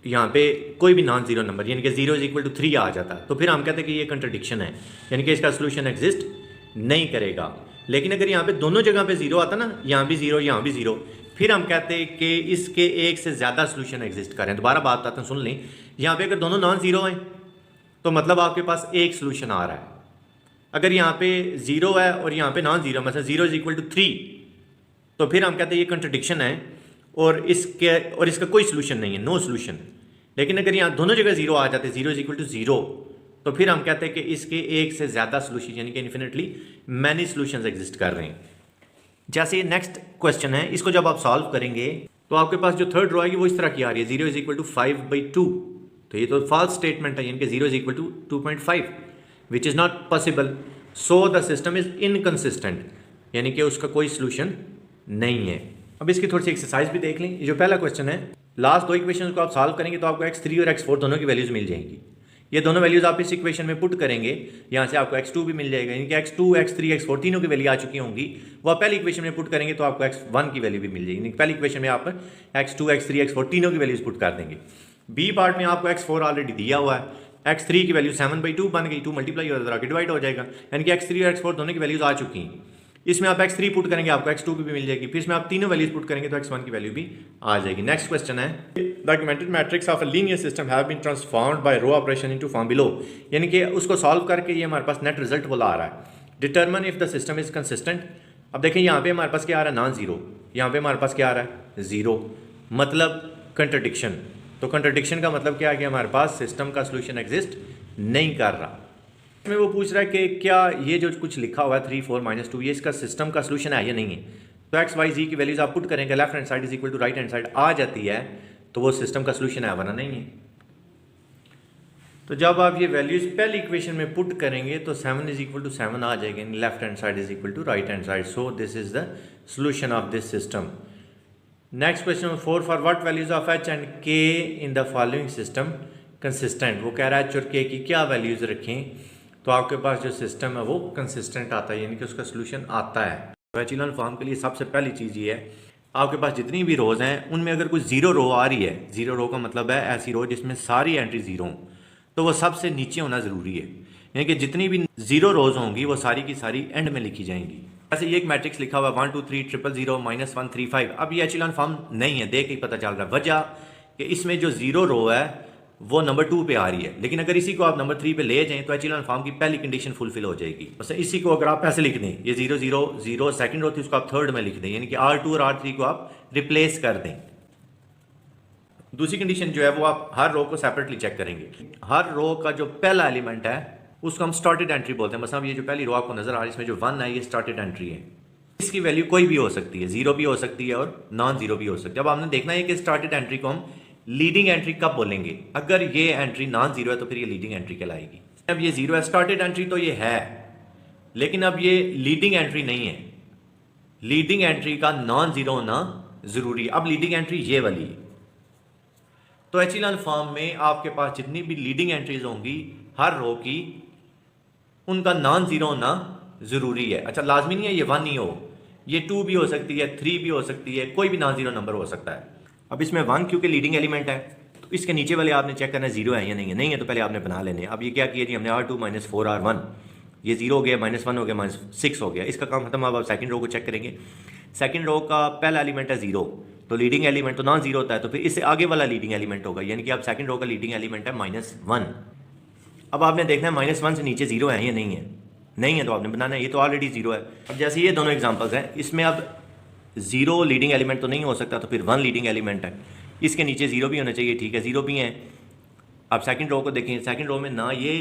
यहाँ पे कोई भी नॉन ज़ीरो नंबर, यानी कि 0 इज इक्वल टू 3 आ जाता, तो फिर हम कहते हैं कि ये कंट्रडिक्शन है, यानी कि इसका सोल्यूशन एग्जिस्ट नहीं करेगा। लेकिन अगर यहाँ पे दोनों जगह पे 0 आता ना, यहाँ भी 0 यहाँ भी 0, फिर हम कहते हैं कि इसके एक से ज़्यादा सोल्यूशन एग्जिस्ट करें। दोबारा बात आते हैं, सुन लें। यहाँ पे अगर दोनों नॉन ज़ीरो हैं तो मतलब आपके पास एक सोल्यूशन आ रहा है। अगर यहाँ पे 0 है और यहाँ पे नॉन ज़ीरो, मतलब 0 इज इक्वल टू 3, तो फिर हम कहते हैं ये कंट्रडिक्शन है और इसका कोई सोल्यूशन नहीं है, नो सोल्यूशन। लेकिन अगर यहाँ दोनों जगह 0 आ जाते, 0 इज इक्वल टू 0, तो फिर हम कहते हैं कि इसके एक से ज़्यादा सोल्यूशन, यानी कि इन्फिनिटली मैनी सोल्यूशंस एग्जिस्ट कर रहे हैं। जैसे ये नेक्स्ट क्वेश्चन है, इसको जब आप सॉल्व करेंगे तो आपके पास जो थर्ड रो आएगी वो इस तरह की आ रही है, 0 इज इक्वल टू 5/2, तो ये तो फॉल्स स्टेटमेंट है, यानी कि 0 is equal to 2.5 which is not possible, so the system is inconsistent, यानी कि उसका कोई सोल्यूशन नहीं है। अब इसकी थोड़ी सी एक्सरसाइज भी देख लें। ये जो पहला क्वेश्चन है, लास्ट 2 इक्वेशन को आप सॉल्व करेंगे तो आपको x3 और x4 दोनों की वैल्यूज मिल जाएंगी। ये दोनों वैल्यूज आप इस इक्वेशन में पुट करेंगे, यहाँ से आपको x2 भी मिल जाएगा, यानी कि x2, x3, x4 तीनों की वैल्यू आ चुकी होंगी। वो आप पहली इक्वेशन में पुट करेंगे तो आपको x1 की वैल्यू भी मिल जाएगी, यानी पहली इक्वेशन में आप x2, x3, x4 तीनों की वैल्यूज पुट कर देंगे। बी पार्ट में आपको x4 ऑलरेडी दिया हुआ है, x3 की वैल्यू 7/2 बन गई, 2 मल्टीप्लाई और आगे डिवाइड हो जाएगा, यानी कि x3 और x4 दोनों की वैल्यूज आ चुकी हैं। इसमें आप x3 पुट करेंगे आपको x2 की भी मिल जाएगी, फिर इसमें आप तीनों वैल्यूज पुट करेंगे तो x1 की वैल्यू भी आ जाएगी। नेक्स्ट क्वेश्चन है, the augmented matrix of a linear system have been transformed by row operation into form below, यानी कि उसको सॉल्व करके ये हमारे पास नेट रिजल्ट बोला आ रहा है। Determine if the system is consistent. अब देखिए यहाँ पे हमारे पास क्या आ रहा है, नॉन जीरो, यहाँ पे हमारे पास क्या आ रहा है, जीरो, मतलब कंट्रडिक्शन। तो कंट्रडिक्शन का मतलब क्या है कि हमारे पास सिस्टम का सोल्यूशन एग्जिस्ट नहीं कर रहा। इसमें वो पूछ रहा है कि क्या ये जो कुछ लिखा हुआ है 3 4 -2 ये इसका सिस्टम का सोल्यूशन है या नहीं है। तो एक्स वाई जी की वैल्यूज आप पुट करेंगे, left hand side is equal to right hand side आ जाती है तो वो सिस्टम का सोल्यूशन है, वरना नहीं है। तो जब आप ये वैल्यूज पहली इक्वेशन में पुट करेंगे तो 7 इज इक्वल टू 7 आ जाएगी, left hand side is equal to right hand side, so this is the solution of this system. Next question 4, for what values of H and K in the following system consistent. वो कह रहा है एच और के की क्या वैल्यूज रखें तो आपके पास जो सिस्टम है वो कंसिस्टेंट आता है, यानी कि उसका सोल्यूशन आता है। तो एचेलॉन फॉर्म के लिए सबसे पहली चीज़ ये है, आपके पास जितनी भी रोज़ हैं उनमें अगर कोई जीरो रो आ रही है, जीरो रो का मतलब है ऐसी रो जिसमें सारी एंट्री जीरो हों, तो वो सबसे नीचे होना ज़रूरी है, यानी कि जितनी भी जीरो रोज़ होंगी वो सारी की सारी एंड में लिखी जाएंगी। ऐसे ये एक मैट्रिक्स लिखा हुआ 1 2 3 0 0 0 -1 3 5। अब ये एचेलॉन फॉर्म नहीं है, देख के ही पता चल रहा है। वजह कि इसमें जो जीरो रो है वो नंबर 2 पे आ रही है, लेकिन अगर इसी को आप नंबर 3 पे ले जाएं तो एचेलॉन फॉर्म की पहली कंडीशन फुलफिल हो जाएगी। बस इसी को अगर आप ऐसे लिख दें, ये 0 0 0 सेकंड रो थी उसको आप थर्ड में लिख दें, यानी कि R2 और R3 को आप रिप्लेस कर दें। दूसरी कंडीशन जो है वो आप हर रो को सेपरेटली चेक करेंगे। हर रो का जो पहला एलिमेंट है उसको हम स्टार्टेड एंट्री बोलते हैं। मतलब ये जो पहली रो आपको नजर आ रही है इसमें जो 1 है ये स्टार्टेड एंट्री है, इसकी वैल्यू कोई भी हो सकती है, 0 भी हो सकती है और नॉन जीरो भी हो सकती है। अब आपने देखना है कि स्टार्टेड एंट्री को हम लीडिंग एंट्री कब बोलेंगे, अगर ये एंट्री नॉन जीरो है तो फिर ये लीडिंग एंट्री कहलाएगी। अब ये जीरो है, स्टार्टेड एंट्री तो ये है, लेकिन अब ये लीडिंग एंट्री नहीं है, लीडिंग एंट्री का नॉन जीरो होना जरूरी है। अब लीडिंग एंट्री ये वाली है, तो एचेलॉन फॉर्म में आपके पास जितनी भी लीडिंग एंट्रीज होंगी हर रो की, उनका नॉन जीरो होना जरूरी है। अच्छा, लाजमी नहीं है ये 1 ही हो, ये 2 भी हो सकती है, 3 भी हो सकती है, कोई भी नॉन जीरो नंबर हो सकता है। अब इसमें 1 क्योंकि लीडिंग एलिमेंट है तो इसके नीचे वाले आपने चेक करना है जीरो है या नहीं है, नहीं है तो पहले आपने बना लेने। अब ये क्या किया जी हमने, R2 - 4 R1, ये 0 हो गया, -1 हो गया, -6 हो गया, इसका काम खत्म। अब आप सेकंड रो को चेक करेंगे, सेकंड रो का पहला एलिमेंट है 0, तो लीडिंग एलिमेंट तो नॉन जीरो होता है, तो फिर इससे आगे वाला लीडिंग एलिमेंट होगा, यानी कि आप सेकंड रो का लीडिंग एलिमेंट है -1। अब आपने देखना है -1 से नीचे जीरो है या नहीं है, नहीं है तो आपने बनाना है, ये तो ऑलरेडी जीरो है। अब जैसे ये दोनों एग्जांपल्स हैं, इसमें अब 0 लीडिंग एलिमेंट तो नहीं हो सकता, तो फिर 1 लीडिंग एलिमेंट है, इसके नीचे 0 भी होना चाहिए, ठीक है 0 भी है। अब सेकंड रो को देखें, सेकंड रो में ना ये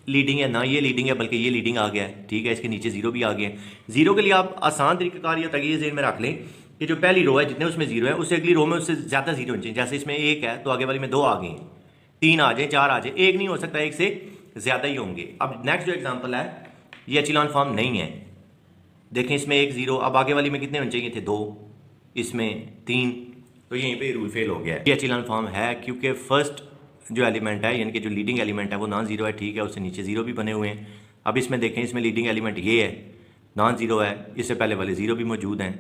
लीडिंग है ना ये लीडिंग है, बल्कि ये लीडिंग आ गया है, ठीक है, इसके नीचे 0 भी आ गया है। 0 के लिए आप आसान तरीकाकार या तगीर ज़हन में रख लें कि जो पहली रो है जितने उसमें 0 है उससे अगली रो में उससे ज़्यादा 0 होने चाहिए। जैसे इसमें 1 है तो आगे वाली में 2 आ गए हैं, 3 आ जाए, 4 आ जाए, 1 नहीं हो सकता, 1 से ज़्यादा ही होंगे। अब नेक्स्ट जो एग्जाम्पल है ये एचेलॉन फॉर्म नहीं है, देखें इसमें 1 0, अब आगे वाली में कितने होने चाहिए थे, 2, इसमें 3, तो यहीं पे रूल फेल हो गया है। ये एचेलॉन फॉर्म है क्योंकि फर्स्ट जो एलिमेंट है यानी कि जो लीडिंग एलिमेंट है वो नॉन जीरो है, ठीक है, उससे नीचे 0 भी बने हुए हैं। अब इसमें देखें, इसमें लीडिंग एलिमेंट ये है, नॉन जीरो है, इससे पहले वाले 0 भी मौजूद हैं,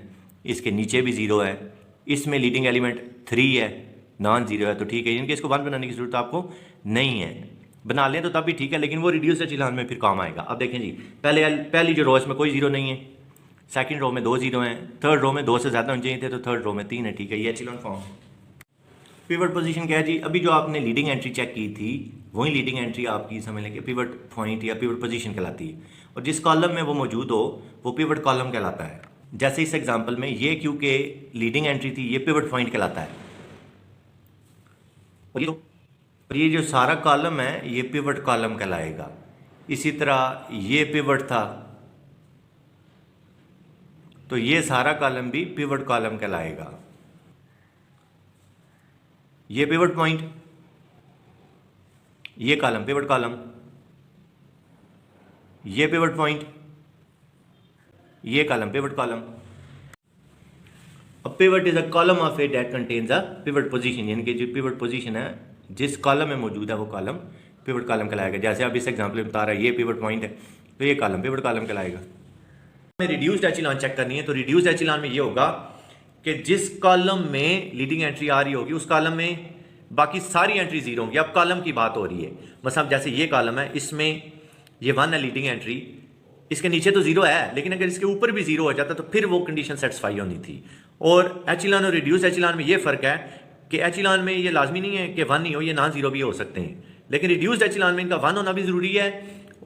इसके नीचे भी 0 है, इसमें लीडिंग एलिमेंट 3 है, नॉन जीरो है, तो ठीक है, यानी कि इसको 1 बनाने की जरूरत आपको नहीं है, बना लें तो तब भी ठीक है, लेकिन वो रिड्यूस एचेलॉन में फिर काम आएगा। अब देखें जी, पहली जो रो इसमें कोई 0 नहीं है, सेकंड रो में 2 0 हैं, थर्ड रो में 2 से ज़्यादा होने चाहिए थे, तो थर्ड रो में 3 है, ठीक है, ये एचेलॉन फॉर्म। पिवट पोजीशन क्या है जी, अभी जो आपने लीडिंग एंट्री चेक की थी वही लीडिंग एंट्री आपकी समझ लें कि पिवट पॉइंट या पिवट पोजीशन कहलाती है, और जिस कॉलम में वो मौजूद हो वो पिवट कॉलम कहलाता है। जैसे इस एग्जांपल में ये क्योंकि लीडिंग एंट्री थी ये पिवट पॉइंट कहलाता है, और ये जो सारा कॉलम है ये पिवट कॉलम कहलाएगा। इसी तरह ये पिवट था तो ये सारा कॉलम भी पिवट कॉलम कहलाएगा। ये पिवट पॉइंट, ये कॉलम पिवट कॉलम, ये पिवट पॉइंट, ये कॉलम पिवट कॉलम। अब pivot is a column of A that contains a pivot position, यानी कि जो पिवट पोजीशन है जिस कॉलम में मौजूद है वो कॉलम पिवट कॉलम कहलाएगा। जैसे अब इस एग्जांपल में बता रहा है ये पिवट पॉइंट है तो ये कॉलम पिवट कॉलम कहलाएगा। हमें रिड्यूस्ड एचेलॉन चेक करनी है, तो रिड्यूस्ड एचेलॉन में ये होगा कि जिस कॉलम में लीडिंग एंट्री आ रही होगी उस कॉलम में बाकी सारी एंट्री जीरो होंगी। अब कॉलम की बात हो रही है, मतलब जैसे ये कॉलम है, इसमें ये 1 है लीडिंग एंट्री, इसके नीचे तो जीरो है, लेकिन अगर इसके ऊपर भी जीरो हो जाता तो फिर वो कंडीशन सेटिस्फाई होनी थी। और एचिलॉन और रिड्यूस एचिलॉन में ये फ़र्क है कि एचिलॉन में ये लाजमी नहीं है कि 1 ही हो, ये नॉन जीरो भी हो सकते हैं, लेकिन रिड्यूस्ड एचिलॉन में इनका 1 होना भी ज़रूरी है,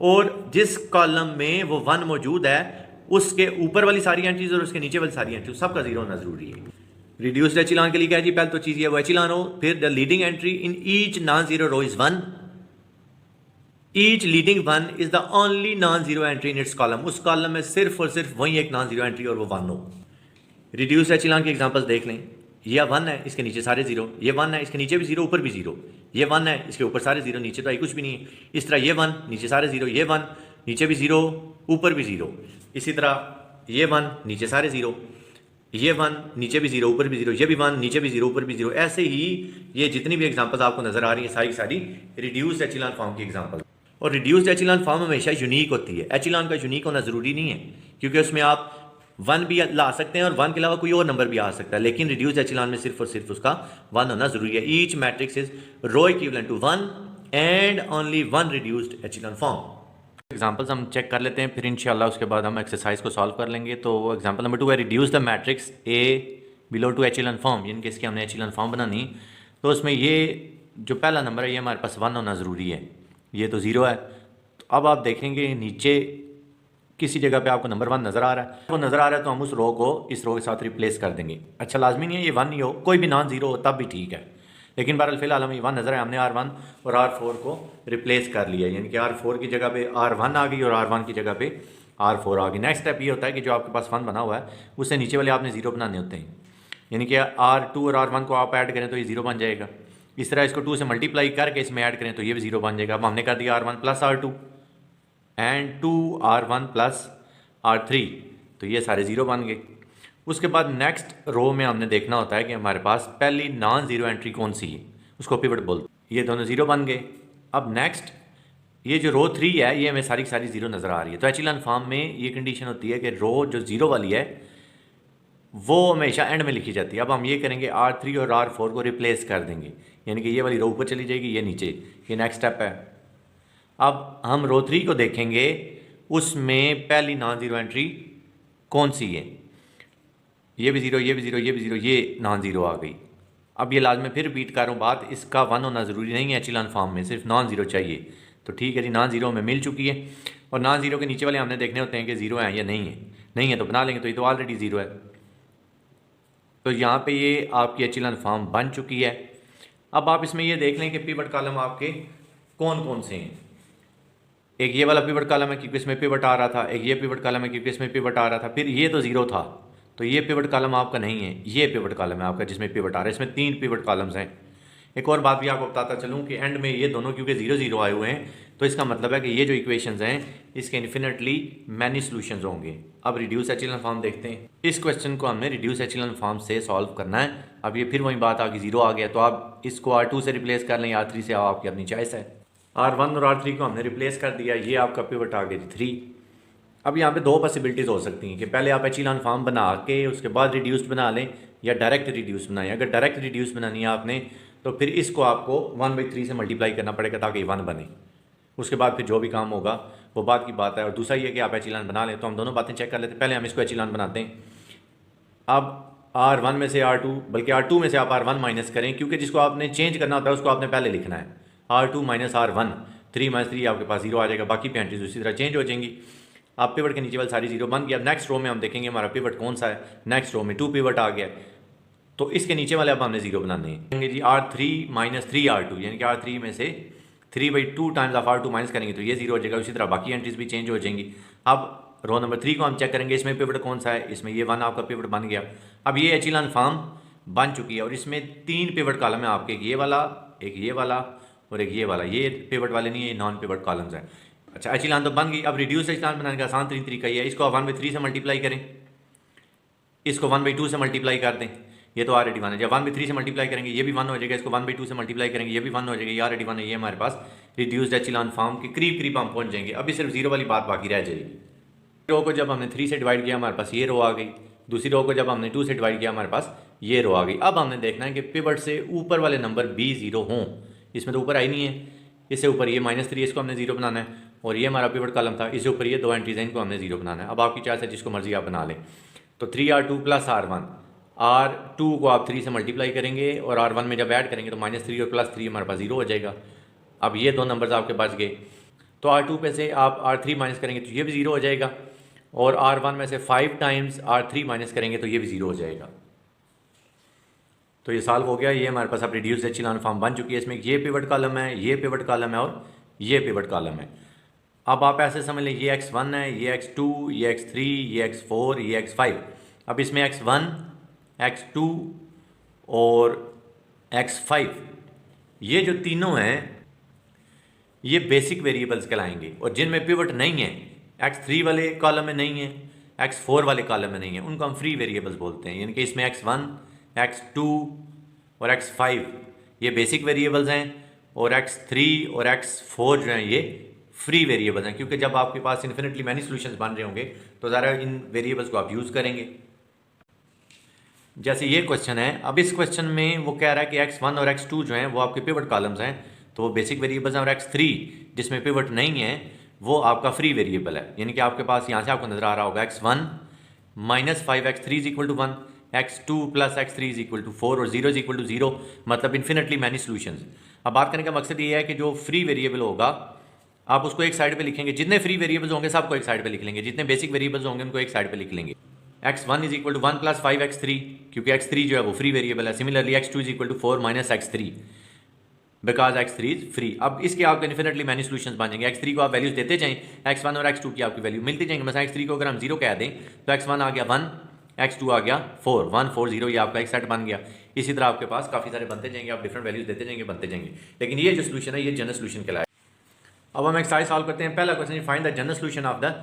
और जिस कॉलम में वो 1 मौजूद है उसके ऊपर वाली सारी एंट्रीज और उसके नीचे वाली सारी एंट्रीज सबका जीरो होना ज़रूरी है। रिड्यूस्ड एचिलॉन के लिए क्या है जी, पहले तो चीज़ ये वो एचिलॉन हो, फिर the leading entry in each non zero row is 1, each leading 1 is the only non zero entry in its column, उस कॉलम में सिर्फ और सिर्फ वही एक नॉन जीरो एंट्री और वो 1 हो। रिड्यूस्ड एचिलॉन के एग्जांपल्स देख लें, ये 1 है, इसके नीचे सारे जीरो, ये 1 है, इसके नीचे भी जीरो, ऊपर भी जीरो, ये 1 है, इसके ऊपर सारे जीरो, नीचे तो आई कुछ भी नहीं है। इस तरह ये 1, नीचे सारे जीरो, ये 1, नीचे भी जीरो, ऊपर भी जीरो। इसी तरह ये 1, नीचे सारे जीरो, ये 1, नीचे भी जीरो, ऊपर भी जीरो, ये भी 1, नीचे भी जीरो, ऊपर भी जीरो। ऐसे ही ये जितनी भी एग्जांपल्स आपको नजर आ रही है सारी सारी रिड्यूस्ड एचिलॉन फॉर्म की एग्जांपल। और रिड्यूस्ड एचिलॉन फॉर्म हमेशा यूनिक होती है। एचिलॉन का यूनिक होना जरूरी नहीं है, क्योंकि उसमें आप 1 भी ला सकते हैं और 1 के अलावा कोई और नंबर भी आ सकता है, लेकिन रिड्यूस्ड एचिलॉन में सिर्फ और सिर्फ उसका 1 होना जरूरी है। Each matrix is row equivalent to 1 and only 1 reduced echelon form. Examples हम चेक कर लेते हैं, फिर इंशाल्लाह उसके बाद हम एक्सरसाइज को सॉल्व कर लेंगे। तो एग्जांपल नंबर 2 है, reduce the matrix A below to echelon form, यानी कि इसकी हमने एचिलॉन फॉर्म बनानी, तो उसमें ये जो पहला नंबर है ये हमारे पास 1 होना ज़रूरी है, ये तो 0 है। तो अब आप देखेंगे नीचे किसी जगह पे आपको नंबर 1 नज़र आ रहा है, वो नज़र आ रहा है तो हम उस रो को इस रो के साथ रिप्लेस कर देंगे। अच्छा, लाजमी नहीं है ये 1 ही हो, कोई भी नॉन जीरो हो तब भी ठीक है, लेकिन बहरहाल फिलहाल हमें 1 नज़र है, हमने R1 और R4 को रिप्लेस कर लिया, यानी कि R4 की जगह पे R1 आ गई और R1 की जगह पे R4 आ गई। नेक्स्ट स्टेप ये होता है कि जो आपके पास 1 बना हुआ है उससे नीचे वाले आपने 0 बनाने होते हैं, यानी कि R2 और R1 को आप ऐड करें तो ये 0 बन जाएगा। इस तरह इसको 2 से मल्टीप्लाई करके इसमें ऐड करें तो ये भी 0 बन जाएगा। अब हमने कर दिया R1 plus R2 and 2R1 plus R3, तो ये सारे 0 बन गए। उसके बाद नेक्स्ट रो में हमने देखना होता है कि हमारे पास पहली नॉन जीरो एंट्री कौन सी है, उसको पिवट बोलते हैं। ये दोनों 0 बन गए। अब नेक्स्ट ये जो रो 3 है ये हमें सारी सारी 0 नज़र आ रही है। तो एचिलॉन फॉर्म में ये कंडीशन होती है कि रो जो 0 वाली है वो हमेशा एंड में लिखी जाती है। अब हम ये करेंगे R3 और R4 को रिप्लेस कर देंगे, यानी कि ये वाली रो ऊपर चली जाएगी, ये नीचे। ये नेक्स्ट स्टेप है। अब हम रो 3 को देखेंगे, उसमें पहली नॉन जीरो एंट्री कौन सी है, ये भी 0, ये भी 0, ये भी 0, ये नॉन जीरो आ गई। अब ये लाजमी फिर रिपीट कर रहा हूँ बात, इसका 1 होना ज़रूरी नहीं है एचिलॉन फॉर्म में, सिर्फ नॉन जीरो चाहिए। तो ठीक है जी, नॉन जीरो हमें मिल चुकी है, और नॉन जीरो के नीचे वाले हमने देखने होते हैं कि 0 है या नहीं है। नहीं है तो बना लेंगे, तो ये तो ऑलरेडी 0 है। तो यहाँ पे ये आपकी एचिलॉन फॉर्म बन चुकी है। अब आप इसमें ये देख लें कि पिवट कॉलम आपके कौन कौन से हैं। एक ये वाला पिवट कॉलम है क्योंकि इसमें पिवट आ रहा था, एक ये पिवट कॉलम है क्योंकि इसमें पिवट आ रहा था, फिर ये तो 0 था तो ये पिवट कॉलम आपका नहीं है, ये पिवट कॉलम है आपका जिसमें पिवट आ रहा है। इसमें 3 पिवट कॉलम्स हैं। एक और बात भी आपको बताता चलूँ कि एंड में ये दोनों क्योंकि 0 0 आए हुए हैं, तो इसका मतलब है कि ये जो इक्वेशंस हैं इसके इन्फिनिटली मैनी सॉल्यूशंस होंगे। अब रिड्यूस एचिलॉन फॉर्म देखते हैं। इस क्वेश्चन को हमने रिड्यूस एचिलॉन फॉर्म से सॉल्व करना है। अब ये फिर वही बात आ गई, 0 आ गया, तो आप इसको R2 से रिप्लेस कर लें, R3 से आपकी अपनी चॉइस है। R1 और R3 को हमने रिप्लेस कर दिया, ये आपका पिवट आ गया 3। अब यहाँ पे 2 पॉसिबिलिटीज़ हो सकती हैं कि पहले आप एचिलॉन फॉर्म बना के उसके बाद रिड्यूस्ड बना लें, या डायरेक्ट रिड्यूस बनाएं। अगर डायरेक्ट रिड्यूस बनानी है आपने तो फिर इसको आपको 1/3 से मल्टीप्लाई करना पड़ेगा ताकि 1 बने। उसके बाद फिर जो भी काम होगा वो बात की बात है। और दूसरा ये कि आप एचिलॉन बना लें, तो हम दोनों बातें चेक कर लेते हैं। पहले हम इसको एचिलॉन बनाते हैं। अब R1 में से R2, बल्कि R2 में से आप R1 माइनस करें, क्योंकि जिसको आपने चेंज करना होता है उसको आपने पहले लिखना है। R2 माइनस R1, 3 माइनस 3 आपके पास 0 आ जाएगा, बाकी पे एंट्रीज उसी तरह चेंज हो जाएंगी। आप पिवट के नीचे वाली सारी 0 बन गया। अब नेक्स्ट रो में हम देखेंगे हमारा पिवट कौन सा है। नेक्स्ट रो में 2 पिवट आ गया, तो इसके नीचे वाले अब हमने 0 बनाने हैं जी। R3 माइनस 3R2, यानी कि R3 में से 3/2 टाइम्स ऑफ R2 माइनस करेंगे तो ये 0 हो जाएगा। उसी तरह बाकी एंट्रीज भी चेंज हो जाएंगी। अब रो नंबर 3 को हम चेक करेंगे, इसमें पिवट कौन सा है, इसमें ये 1 आपका पिवट बन गया। अब ये एचिलॉन फॉर्म बन चुकी है और इसमें 3 पिवट कॉलम है आपके, एक ये वाला, एक ये वाला और एक ये वाला। ये पिवट वाले नहीं है, ये नॉन पिवट कॉलम्स हैं। अच्छा, एचिलॉन तो बन गई। अब रिड्यूस एचिलॉन बनाने का आसान तरीका ये है, इसको आप 1/3 से मल्टीप्लाई करें, इसको 1/2 से मल्टीप्लाई कर दें, ये तो ऑलरेडी 1 है। जब 1/3 से मल्टीप्लाई करेंगे ये भी 1 हो जाएगा, इसको 1/2 से मल्टीप्लाई करेंगे ये भी 1 हो जाएगा, ये ऑलरेडी 1 है। ये हमारे पास रिड्यूस्ड एचिलॉन फॉर्म के करीब करीब हम पहुंच जाएंगे। अभी सिर्फ 0 वाली बात बाकी रह जाएगी। रो को जब हमने 3 से डिवाइड किया हमारे पास ये रो आ गई, दूसरी रो को जब हमने 2 से डिवाइड किया हमारे पास ये रो आ गई। अब हमने देखना है कि पिवट से ऊपर वाले नंबर भी ज़ीरो हों। इसमें तो ऊपर आई नहीं है, इससे ऊपर ये -3 इसको हमने ज़ीरो बनाना है, और ये हमारा पिवट कॉलम था, इससे ऊपर ये दो एंट्रीज हैं, इनको हमने ज़ीरो बनाना है। अब आपकी चॉइस है, जिसको मर्जी आप बना लें। तो 3R2 + R1, R2 को आप 3 से मल्टीप्लाई करेंगे और R1 में जब ऐड करेंगे तो -3 और +3 हमारे पास 0 हो जाएगा। अब ये दो नंबर्स आपके बच गए। तो R2 पे से आप R3 माइनस करेंगे तो ये भी 0 हो जाएगा, और R1 में से 5 टाइम्स R3 माइनस करेंगे तो ये भी 0 हो जाएगा। तो ये सॉल्व हो गया। ये हमारे पास अब रिड्यूस्ड एचेलॉन फॉर्म बन चुकी है। इसमें ये पिवट कॉलम है, ये पिवट कॉलम है और ये पिवट कॉलम है। अब आप ऐसे समझ लें, ये x1 है, ये x2, ये x3, ये x4, ये x5। अब इसमें x1, x2 और x5 ये जो तीनों हैं ये बेसिक वेरिएबल्स कहलाएंगे, और जिनमें पिवट नहीं है, x3 वाले कॉलम में नहीं है, x4 वाले कॉलम में नहीं है, उनको हम फ्री वेरिएबल्स बोलते हैं। यानी कि इसमें x1, x2 और x5 ये बेसिक वेरिएबल्स हैं, और x3 और x4 जो हैं ये फ्री वेरिएबल्स हैं, क्योंकि जब आपके पास इन्फिनिटली मैनी सॉल्यूशंस बन रहे होंगे तो ज़रा इन वेरिएबल्स को आप यूज़ करेंगे। जैसे ये क्वेश्चन है, अब इस क्वेश्चन में वो कह रहा है कि x1 और x2 जो हैं वो आपके पिवट कॉलम्स हैं, तो वो बेसिक वेरिएबल्स हैं, और x3 जिसमें पिवट नहीं है वो आपका फ्री वेरिएबल है। यानी कि आपके पास यहाँ से आपको नजर आ रहा होगा x1 - 5x3 = 1, x2 + x3 = 4 और 0 = 0, मतलब इन्फिनिटली मैनी सॉल्यूशंस। अब बात करने का मकसद ये है कि जो फ्री वेरिएबल होगा आप उसको एक साइड पे लिखेंगे, जितने फ्री वेरिएबल्स होंगे सबको एक साइड पे लिख लेंगे, जितने बेसिक वेरिएबल्स होंगे उनको एक साइड पे लिख लेंगे। x1 = 1 + 5x3, क्योंकि x3 जो है वो फ्री वेरिएबल है। Similarly x2 = 4 - x3 because x3 is free. अब इसके आपके इन्फिनिटली मैनी सॉल्यूशंस बन जाएंगे। x3 को आप वैल्यूज देते जाएं, x1 और x2 की आपकी वैल्यू मिलती जाएंगे। मतलब x3 को अगर हम 0 कह दें तो x1 आ गया 1, x2 आ गया 4, 1 4 0, ये आपका एक सेट बन गया। इसी तरह आपके पास काफ़ी सारे बनते जाएंगे, आप डिफरेंट वैल्यूज देते जाएंगे, बनते जाएंगे। लेकिन ये जो सोल्यूशन है ये जनरल सोल्यूशन कहलाएगा। अब हम एक्सरसाइज सॉल्व करते हैं। पहला question, find the general solution of the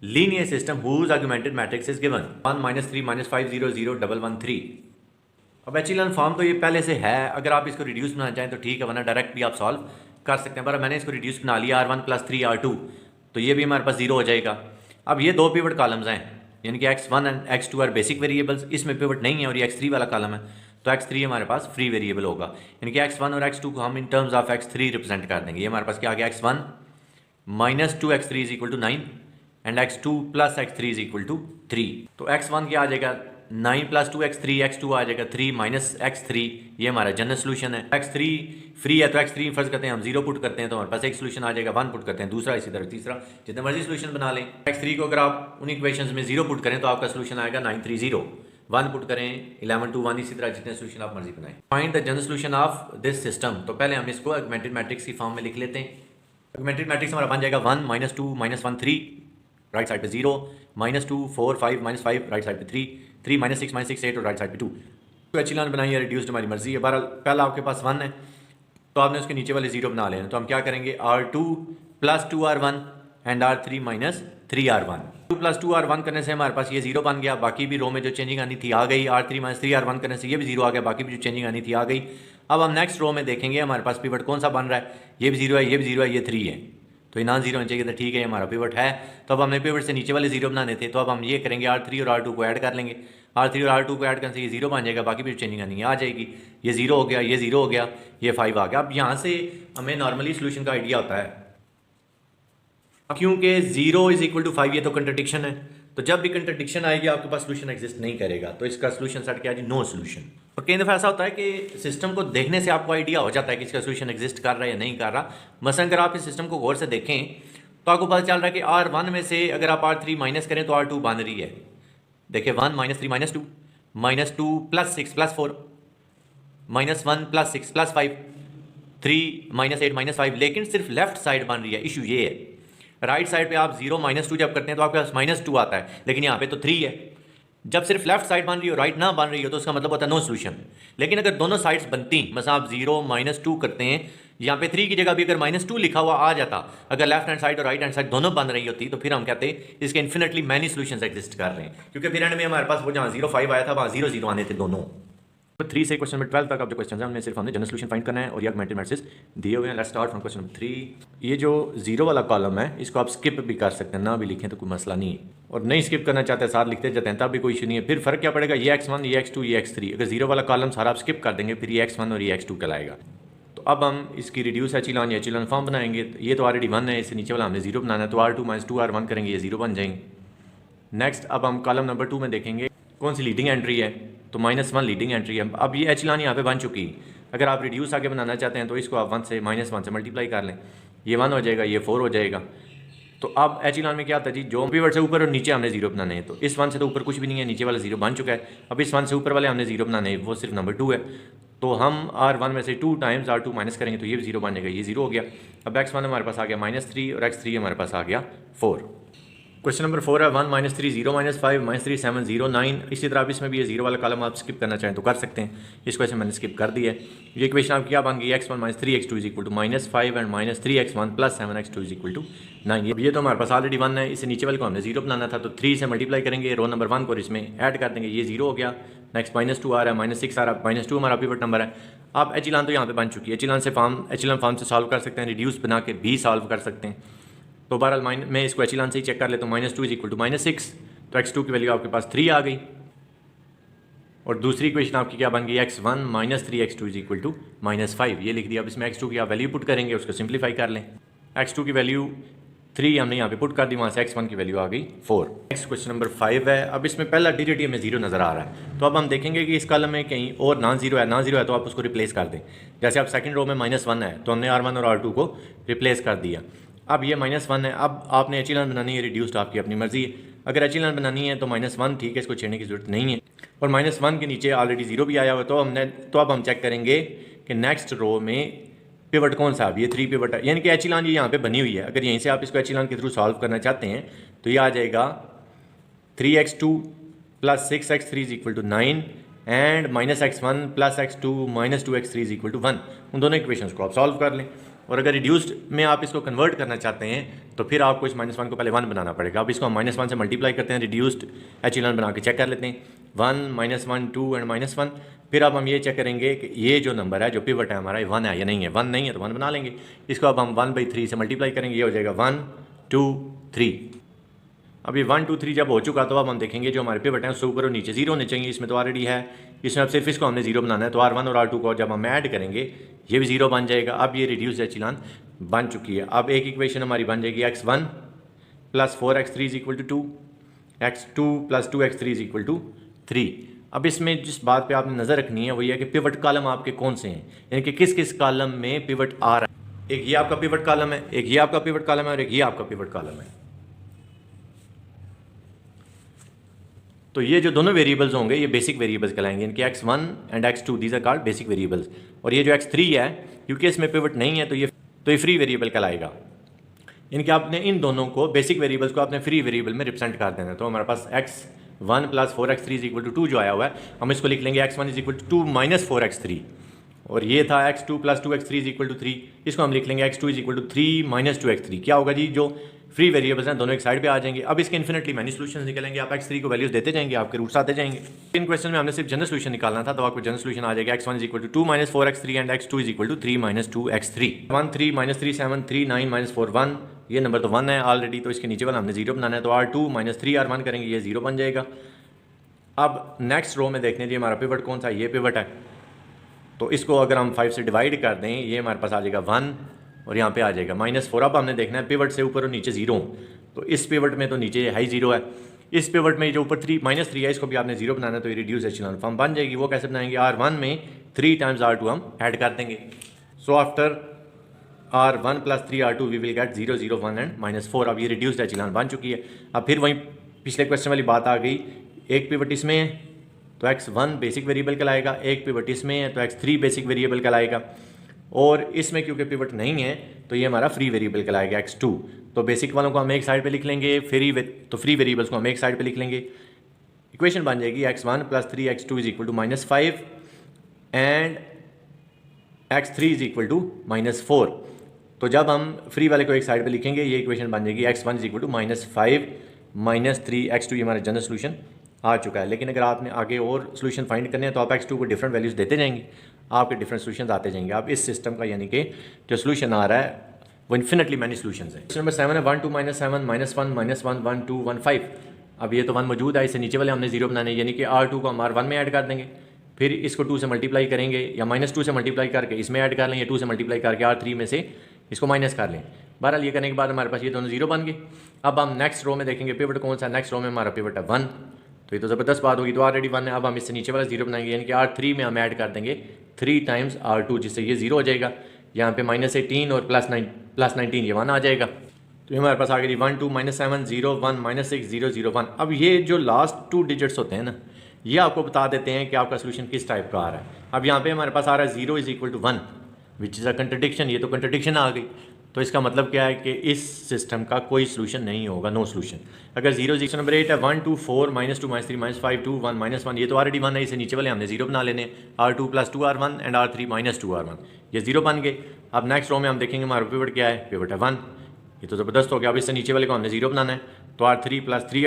linear system whose augmented matrix is given 1 - 3 - 5 0 0 1 1 3। अब एचेलॉन फॉर्म तो ये पहले से है, अगर आप इसको रिड्यूस बनाना चाहें तो ठीक है, वरना डायरेक्ट भी आप सॉल्व कर सकते हैं। पर मैंने इसको रिड्यूस बना लिया R1 + 3R2, तो ये भी हमारे पास 0 हो जाएगा। अब ये दो पिवट कॉलम्स हैं, यानी कि x1 and x2 are basic variables, इसमें पिवट नहीं है, और ये x3 वाला कॉलम है, तो x3 हमारे पास फ्री वेरिएबल होगा। यानी कि x1 और x2 को हम in terms of x3 represent कर देंगे। ये हमारे पास क्या आ गया, x1 - 2x3 = 9 and x2 + x3 = 3। तो x1 क्या आ जाएगा 9 + 2x3, x2 आ जाएगा 3 - x3। ये हमारा जनरल सोल्यूशन है। x3 फ्री है तो x3 फर्ज करते हैं हम 0 पुट करते हैं तो हमारे पास एक सोल्यूशन आ जाएगा, 1 पुट करते हैं दूसरा, इसी तरह तीसरा, जितने मर्जी सोल्यूशन बना लें। x3 को अगर आप उन इक्वेशंस में 0 पुट करें तो आपका सोल्यूशन आएगा 930, 1 पुट करें 11 2 1, इसी तरह जितने सोल्यूशन आप मर्जी बनाएं। Find the general solution of this system. तो पहले हम इसको ऑगमेंटेड मैट्रिक्स की फॉर्म में लिख लेते हैं। ऑगमेंटेड मैट्रिक्स हमारा बन जाएगा 1 - 2 - 1 3, राइट साइड पे 0, -2 4 5 -5, राइट साइड पे 3 3 - 6 - 6 8 और राइट साइड पे 2। तो एचेलॉन बनाइए, रिड्यूस्ड हमारी मर्जी है। बहरहाल पहला आपके पास 1 है तो आपने उसके नीचे वाले 0 बना लेना। तो हम क्या करेंगे, R2 + 2R1 and R3 - 3R1। 2 + 2R1 करने से हमारे पास ये 0 बन गया, बाकी भी रो में जो चेंजिंग आनी थी आ गई। R3 - 3R1 करने से ये भी 0 आ गया, बाकी भी जो चेंजिंग आनी थी आ गई। अब हम नेक्स्ट रो में देखेंगे हमारे पास पिवट कौन सा बन रहा है, ये भी 0 है, ये भी 0 है, ये 3 है, तो ये नॉन 0 होना चाहिए था। ठीक है, हमारा पिवट है। तो अब हमने पिवट से नीचे वाले 0 बनाने थे, तो अब हम ये करेंगे R3 और R2 को ऐड कर लेंगे। R3 और R2 को ऐड करने से ये 0 बन जाएगा, बाकी भी चेंजिंग नहीं आ जाएगी। ये 0 हो गया, ये 0 हो गया, ये 5 आ गया। अब यहाँ से हमें नॉर्मली सोल्यूशन का आइडिया होता है, क्योंकि 0 = 5 ये तो कंट्रडिक्शन है, तो जब भी कंट्रडिक्शन आएगी आपके पास सोल्यूशन एग्जिस्ट नहीं करेगा, तो इसका सोल्यूशन सेट क्या है जी, नो सोल्यूशन। और कई दफ़ा ऐसा होता है कि सिस्टम को देखने से आपको आइडिया हो जाता है कि इसका सोल्यूशन एग्जिस्ट कर रहा है या नहीं कर रहा। मसलन अगर आप इस सिस्टम को गौर से देखें तो आपको पता चल रहा है कि R1 में से अगर आप R3 माइनस करें तो R2 बन रही है। देखिए 1 - 3 - 2 -2 + 6 + 4 -1 + 6 + 5 3 - 8 - 5, लेकिन सिर्फ लेफ्ट साइड बन रही है। इशू ये है, राइट साइड पे आप 0 - 2 जब करते हैं तो आपके पास -2 आता है, लेकिन यहाँ पे तो 3 है। जब सिर्फ लेफ्ट साइड बन रही हो, राइट ना बन रही हो, तो उसका मतलब होता है नो सोल्यूशन। लेकिन अगर दोनों साइड्स बनती, मतलब आप 0 - 2 करते हैं, यहाँ पे 3 की जगह भी अगर -2 लिखा हुआ आ जाता, अगर लेफ्ट हैंड साइड और राइट हैंड साइड दोनों बन रही होती, तो फिर हम कहते हैं इसके इन्फिनिटली मैनी सोल्यूशंस एग्जिस्ट कर रहे हैं, क्योंकि फिर एंड में हमारे पास वो जहाँ 0 5 आया था वहाँ 0 0 आने थे दोनों। 3 से क्वेश्चन नंबर 12 तक आप जो क्वेश्चन हैं उनमें सिर्फ हमने जनरल सोल्यूशन फाइंड करना है और ये ऑगमेंटेड मैट्रिसेस दिए हुए हैं। Let's start from question number 3। ये जो जीरो वाला कॉलम है इसको आप स्किप भी कर सकते हैं, ना भी लिखें तो कोई मसला नहीं है, और नहीं स्किप करना चाहते हैं साथ लिखते जाते हैं तब भी कोई इशू नहीं है। फिर फर्क क्या पड़ेगा, ये x1 ये x2 ये x3, अगर जीरो वाला कॉलम सारा आप स्किप कर देंगे फिर ये x1 और ये x2 कहलाएगा। तो अब हम इसकी रिड्यूस एचिलॉन या एचिलॉन फॉर्म बनाएंगे। ये तो ऑलरेडी 1 है, इससे नीचे वाला हमने जीरो बनाना है, तो r2 - 2r1 करेंगे, ये जीरो बन जाएंगे। नेक्स्ट अब हम कॉलम नंबर 2 में देखेंगे कौन सी लीडिंग एंट्री है, तो -1 लीडिंग एंट्री है। अब ये एचिलॉन यहाँ पे बन चुकी है, अगर आप रिड्यूस आगे बनाना चाहते हैं तो इसको आप -1 से मल्टीप्लाई कर लें, ये 1 हो जाएगा, ये 4 हो जाएगा। तो अब एचिलॉन में क्या आता है जी, जो पिवट से ऊपर और नीचे हमने जीरो बनाने हैं, तो इस 1 से तो ऊपर कुछ भी नहीं है, नीचे वाला जीरो बन चुका है। अब इस 1 से ऊपर वाले हमने जीरो बनाने हैं, वो सिर्फ नंबर 2 है, तो हम r1 में से 2 टाइम्स r2 माइनस करेंगे तो ये भी जीरो बन जाएगा, ये जीरो हो गया। अब x1 हमारे पास आ गया -3 और x3 हमारे पास आ गया 4। क्वेश्चन नंबर 4 है 1 - 3 0 - 5 - 3 7 0 9। इसी तरह आप इसमें भी ये जीरो वाला कॉलम आप स्किप करना चाहें तो कर सकते हैं, इस क्वेश्चन मैंने स्किप कर दिया है। ये इक्वेशन आपकी क्या बन गई, x1 - 3x2 -5 and -3x1 + 7x2 9। ये तो हमारे पास ऑलरेडी 1 है, इससे नीचे वाले को हमने जीरो बनाना था, तो 3 से मल्टीप्लाई करेंगे, रो नंबर 1 को इसमें ऐड कर देंगे, ये जीरो हो गया। नेक्स्ट -2 आ रहा है, -6 आ रहा है, -2 हमारा पिवट नंबर है। अब एचिलॉन तो यहाँ पे बन चुकी है, एचिलॉन फॉर्म से सॉल्व कर सकते हैं, रिड्यूस बना के भी सॉल्व कर सकते हैं। तो बहरहाल मैं इसको एचिलॉन से ही चेक कर लेता हूँ, -2 = -6, तो x2 की वैल्यू आपके पास 3 आ गई। और दूसरी इक्वेशन आपकी क्या बन गई, x1 - 3x2 = -5, ये लिख दिया। अब इसमें x2 की आप वैल्यू पुट करेंगे, उसको सिंप्लीफाई कर लें। x2 की वैल्यू 3 हमने यहाँ पे पुट कर दी, वहाँ से x1 की वैल्यू आ गई 4। नेक्स्ट क्वेश्चन नंबर 5 है। अब इसमें पहला डिजिट हमें जीरो नज़र आ रहा है, तो अब हम देखेंगे कि इस कॉलम में कहीं और नॉन जीरो है तो आप उसको रिप्लेस कर दें। जैसे आप सेकंड रो में -1 है तो हमने r1 और r2 को रिप्लेस कर दिया। अब ये -1 है, अब आपने एचिलॉन बनानी है, रिड्यूस्ड आपकी अपनी मर्जी है। अगर एचिलॉन बनानी है तो -1 ठीक है, इसको छेड़ने की जरूरत नहीं है। और -1 के नीचे ऑलरेडी जीरो भी आया हुआ, तो अब हम चेक करेंगे कि नेक्स्ट रो में पिवट कौन सा। अब ये 3 पिवट है, यानी कि एचिलॉन ये यहाँ पे बनी हुई है। अगर यहीं से आप इसको एचिलॉन के थ्रू सॉल्व करना चाहते हैं तो ये आ जाएगा 3x2 + 6x3 = 9 and -x1 + x2 - 2x3 = 1। उन दोनों इक्वेशंस को आप सॉल्व कर लें। और अगर रिड्यूस्ड में आप इसको कन्वर्ट करना चाहते हैं तो फिर आपको इस -1 को पहले 1 बनाना पड़ेगा। अब इसको हम -1 से मल्टीप्लाई करते हैं, रिड्यूस्ड एचिलॉन बना के चेक कर लेते हैं, 1 -1 2 एंड -1। फिर अब हम ये चेक करेंगे कि ये जो नंबर है, जो पिवट है हमारा, 1 है या नहीं है। 1 नहीं है तो 1 बना लेंगे। इसको अब हम 1/3 से मल्टीप्लाई करेंगे, ये हो जाएगा 1 2 3। अब ये 1 2 3 जब हो चुका तो अब हम देखेंगे जो हमारे पिवट हैं उससे ऊपर और नीचे जीरो होने चाहिए, इसमें तो ऑलरेडी है। इसमें अब सिर्फ इसको हमने जीरो बनाना है, तो r1 और r2 को जब हम ऐड करेंगे ये भी जीरो बन जाएगा। अब ये रिड्यूस एचिलॉन बन चुकी है। अब एक इक्वेशन हमारी बन जाएगी x1 + 4x3 = 2, x2 + 2x3 = 3। अब इसमें जिस बात पे आपने नज़र रखनी है वो ये है कि पिवट कॉलम आपके कौन से हैं, यानी कि किस किस कॉलम में पिवट आ रहा है। एक ये आपका पिवट कॉलम है, एक ये आपका पिवट कॉलम है और एक ये आपका पिवट कॉलम है। तो ये जो दोनों वेरिएबल्स होंगे ये बेसिक वेरिएबल्स कहलाएंगे, इनके x1 and x2 these are called basic variables. और ये जो x3 है क्योंकि इसमें पिवट नहीं है तो ये फ्री वेरिएबल कहलाएगा। इनके आपने इन दोनों को बेसिक वेरिएबल्स को आपने फ्री वेरिएबल में रिप्रेजेंट कर देना है। तो हमारे पास x1 + 4x3 = 2 जो आया हुआ है, हम इसको लिख लेंगे x1 = 2 - 4x3, और ये था x2 + 2x3 = 3, इसको हम लिख लेंगे x2 = 3 - 2x3। क्या होगा जी, जो फ्री वेरिएबल्स हैं दोनों एक साइड पे आ जाएंगे। अब इसके इन्फिनिटली मैनी सोल्यूशन निकलेंगे, आप x3 को वैल्यूज देते जाएंगे, आपके रूट्स आते जाएंगे। इन क्वेश्चन में हमने सिर्फ जनरल सोल्यूशन निकालना था, तो आपको जनरल सोल्यूशन आ जाएगा x1 = 2 - 4x3 and x2 = 3 - 2x3। 1 3 - 3 7 3 9 - 4 1, ये नंबर तो 1 है ऑलरेडी, तो इसके नीचे वाला हमने जीरो बनाना है, तो r2 - 3 r1 करेंगे, ये जीरो बन जाएगा। अब नेक्स्ट रो में देखने जी हमारा पिवट कौन सा, ये पिवट है, तो इसको अगर हम 5 से डिवाइड कर दें ये हमारे पास आ जाएगा 1 और यहाँ पे आ जाएगा -4। अब हमने देखना है पिवट से ऊपर और नीचे जीरो, तो इस पिवट में तो नीचे हाई जीरो है, इस पिवट में जो ऊपर -3 है इसको भी आपने जीरो बनाना है, तो ये रिड्यूस एचिलॉन फॉर्म बन जाएगी। वो कैसे बनाएंगे, r1 में 3 टाइम्स r2 हम ऐड कर देंगे। So after r1 + 3 r2 we will get 0 0 1 and -4। अब ये रिड्यूस्ड एचिलॉन बन चुकी है। अब फिर वहीं पिछले क्वेश्चन वाली बात आ गई, एक पिवट इसमें है तो x1 बेसिक वेरिएबल कहलाएगा, एक पिवट इसमें है तो x3 बेसिक वेरिएबल कहलाएगा, और इसमें क्योंकि पिवट नहीं है तो ये हमारा फ्री वेरिएबल कहलाएगा x2। तो बेसिक वालों को हम एक साइड पे लिख लेंगे, फ्री वेरिएबल्स को हम एक साइड पे लिख लेंगे। इक्वेशन बन जाएगी x1 + 3x2 = -5 एंड x3 = -4। तो जब हम फ्री वाले को एक साइड पे लिखेंगे ये इक्वेशन बन जाएगी x1 = -5 - 3x2, ये हमारा जनरल सोल्यूशन आ चुका है। लेकिन अगर आपने आगे और सोल्यूशन फाइंड करने हैं तो आप x2 को डिफरेंट वैल्यूज़ देते जाएंगे, आपके डिफरेंट सोल्यूशन आते जाएंगे। आप इस सिस्टम का यानी कि जो सोल्यूशन आ रहा है वो इन्फिनिटली मैनी सोल्यूशन है। क्वेश्चन नंबर 7 है 1 2 -7 -1 -1 1 2 1 5। अब ये तो 1 मौजूद है, इससे नीचे वाले हमने 0 बनाने, यानी कि R2 को हम R1 में ऐड कर देंगे, फिर इसको 2 से मल्टीप्लाई करेंगे या -2 से मल्टीप्लाई करके इसमें ऐड कर लें, या 2 से मल्टीप्लाई करके R3 में से इसको माइनस कर लें। बहरहाल ये करने के बाद हमारे पास ये दोनों 0 बन गए। अब हम नेक्स्ट रो में देखेंगे पिवट कौन सा, नेक्स्ट रो में हमारा पिवट है 1, तो ये तो ज़बरदस्त बात होगी। तो ऑलरेडी 1 है, अब हम इससे नीचे वाला 0 बनाएंगे, यानी कि R3 में हम ऐड कर देंगे 3 टाइम्स R2, जिससे ये 0 हो जाएगा। यहाँ पे -18 और +19 ये 1 आ जाएगा। तो हमारे पास आ गई 1 2 -7 0 1 -6 0 0 1। अब ये जो लास्ट 2 डिजिट्स होते हैं ना, ये आपको बता देते हैं कि आपका सोल्यूशन किस टाइप का आ रहा है। अब यहाँ पे हमारे पास आ रहा है 0 = 1 विच इज़ अ कंट्रडिक्शन। ये तो कंट्रडिक्शन आ गई, तो इसका मतलब क्या है कि इस सिस्टम का कोई सोल्यूशन नहीं होगा, नो सोल्यूशन। अगर 0 नंबर 8 है 1 2 4 -2 -3 -5 2 1 -1, ये तो ऑलरेडी 1 है, इसे नीचे वाले हमने 0 बना लेने, R2 + 2 R1 and R3 -2 R1, ये 0 बन गए। अब नेक्स्ट रो में हम देखेंगे हमारा पिवट क्या है, पिवट है 1, ये तो ज़बरदस्त हो गया। अब इससे नीचे वाले को हमने 0 बनाना है, तो R3 + 3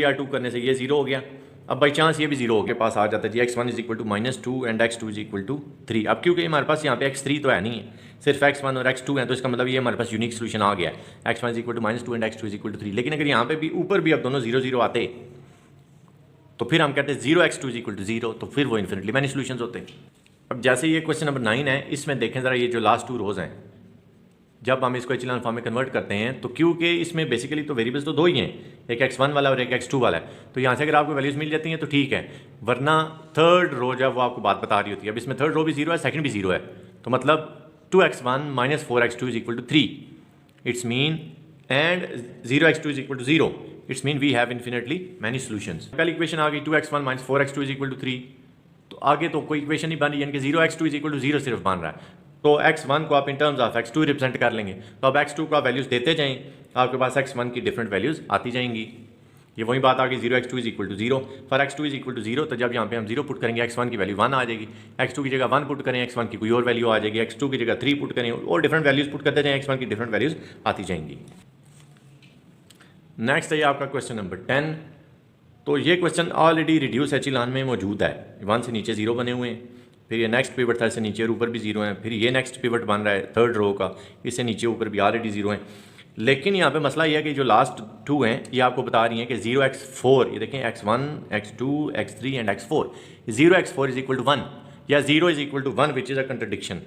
R2 करने से ये 0 हो गया। अब बाई चांस ये भी 0 के पास आ जाता है जी, x1 = -2 एंड x2 = 3। अब क्योंकि हमारे पास यहाँ पे x3 तो है नहीं है, सिर्फ x1 और x2 है, तो इसका मतलब ये हमारे पास यूनिक सोल्यूशन आ गया है, x1 = -2 एंड x2 = 3। लेकिन अगर यहाँ पे भी ऊपर भी अब दोनों 0 0 आते तो फिर हम कहते हैं 0x2 = 0, तो फिर वो इन्फिनिटली मैनी सोल्यूशन होते हैं। अब जैसे ये क्वेश्चन नंबर 9 है, इसमें देखें ज़रा, ये जो लास्ट 2 रोज़ हैं, जब हम इसको एचेलॉन फॉर्म में कन्वर्ट करते हैं तो क्योंकि इसमें बेसिकली तो वेरिएबल्स तो 2 ही हैं, एक x1 वाला और एक x2 वाला है, तो यहाँ से अगर आपको वैल्यूज़ मिल जाती हैं तो ठीक है, वरना थर्ड रो जब वो आपको बात बता रही होती है, अब इसमें थर्ड रो भी 0 है, सेकंड भी 0 है, तो मतलब 2x1 - 4x2 = 3, it's mean and 0x2 = 0, it's mean we have infinitely many solutions. पहली इक्वेशन आ गई 2x1 - 4x2 = 3, तो आगे तो कोई इक्वेशन नहीं बन रही, यानी कि 0x2 = 0 सिर्फ बन रहा है। तो x1 को आप in terms of x2 represent कर लेंगे, तो अब x2 को आप वैल्यूज़ देते जाएं, आपके पास x1 की डिफरेंट वैल्यूज़ आती जाएंगी। ये वही बात आ गई 0x2 = 0 फॉर x2 = 0, तो जब यहाँ पे हम 0 पुट करेंगे x1 की वैल्यू 1 आ जाएगी, x2 की जगह 1 पुट करें x1 की कोई और वैल्यू आ जाएगी, x2 की जगह 3 पुट करें और डिफरेंट वैल्यूज़ पुट करते जाएँ, x1 की डिफरेंट वैल्यूज़ आती जाएंगी। नेक्स्ट है आपका क्वेश्चन नंबर 10। तो ये क्वेश्चन ऑलरेडी रिड्यूस एचिलॉन में मौजूद है, 1 से नीचे 0 बने हुए हैं, फिर ये नेक्स्ट पिवट था, इससे नीचे और ऊपर भी 0 हैं, फिर ये नेक्स्ट पिवट बन रहा है थर्ड रो का, इससे नीचे ऊपर भी ऑलरेडी 0 हैं। लेकिन यहाँ पे मसला ये है कि जो लास्ट 2 हैं ये आपको बता रही हैं कि 0x4, ये देखें x1 x2 x3 and x4, 0x4 = 1 या 0 = 1 which is a contradiction,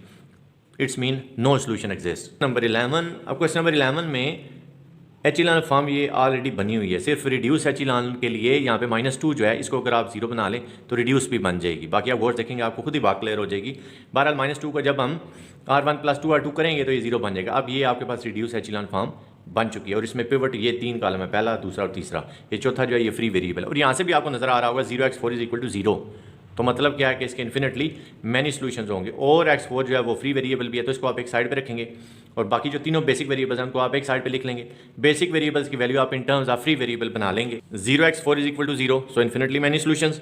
it's mean no solution exist. Number 11, अब क्वेश्चन नंबर 11 में एचिलॉन फॉर्म ये ऑलरेडी बनी हुई है, सिर्फ रिड्यूस एचिलॉन के लिए यहाँ पे -2 जो है इसको अगर आप 0 बना लें तो रिड्यूस भी बन जाएगी, बाकी आप गौर देखेंगे आपको खुद ही बात क्लियर हो जाएगी। बहरहाल -2 को जब हम R1 + 2 R2 करेंगे तो ये 0 बन जाएगा। अब ये आपके पास रिड्यूस एचिलॉन फॉर्म बन चुकी है और इसमें पिवट ये 3 कॉलम है, पहला दूसरा और तीसरा, ये चौथा जो है ये फ्री वेरिएबल है। और यहाँ से भी आपको नजर आ रहा होगा 0x4 = 0, तो मतलब क्या है कि इसके इन्फिनिटली मैनी सोल्यूशंस होंगे, और x4 जो है वो फ्री वेरिएबल भी है, तो इसको आप एक साइड पे रखेंगे और बाकी जो तीनों बेसिक वेरिएबल्स हैं उनको आप एक साइड पे लिख लेंगे। बेसिक वेरिएबल्स की वैल्यू आप in terms of free variable बना लेंगे। 0x4 = 0, सो इन्फिनिटली मैनी सोल्यूशंस।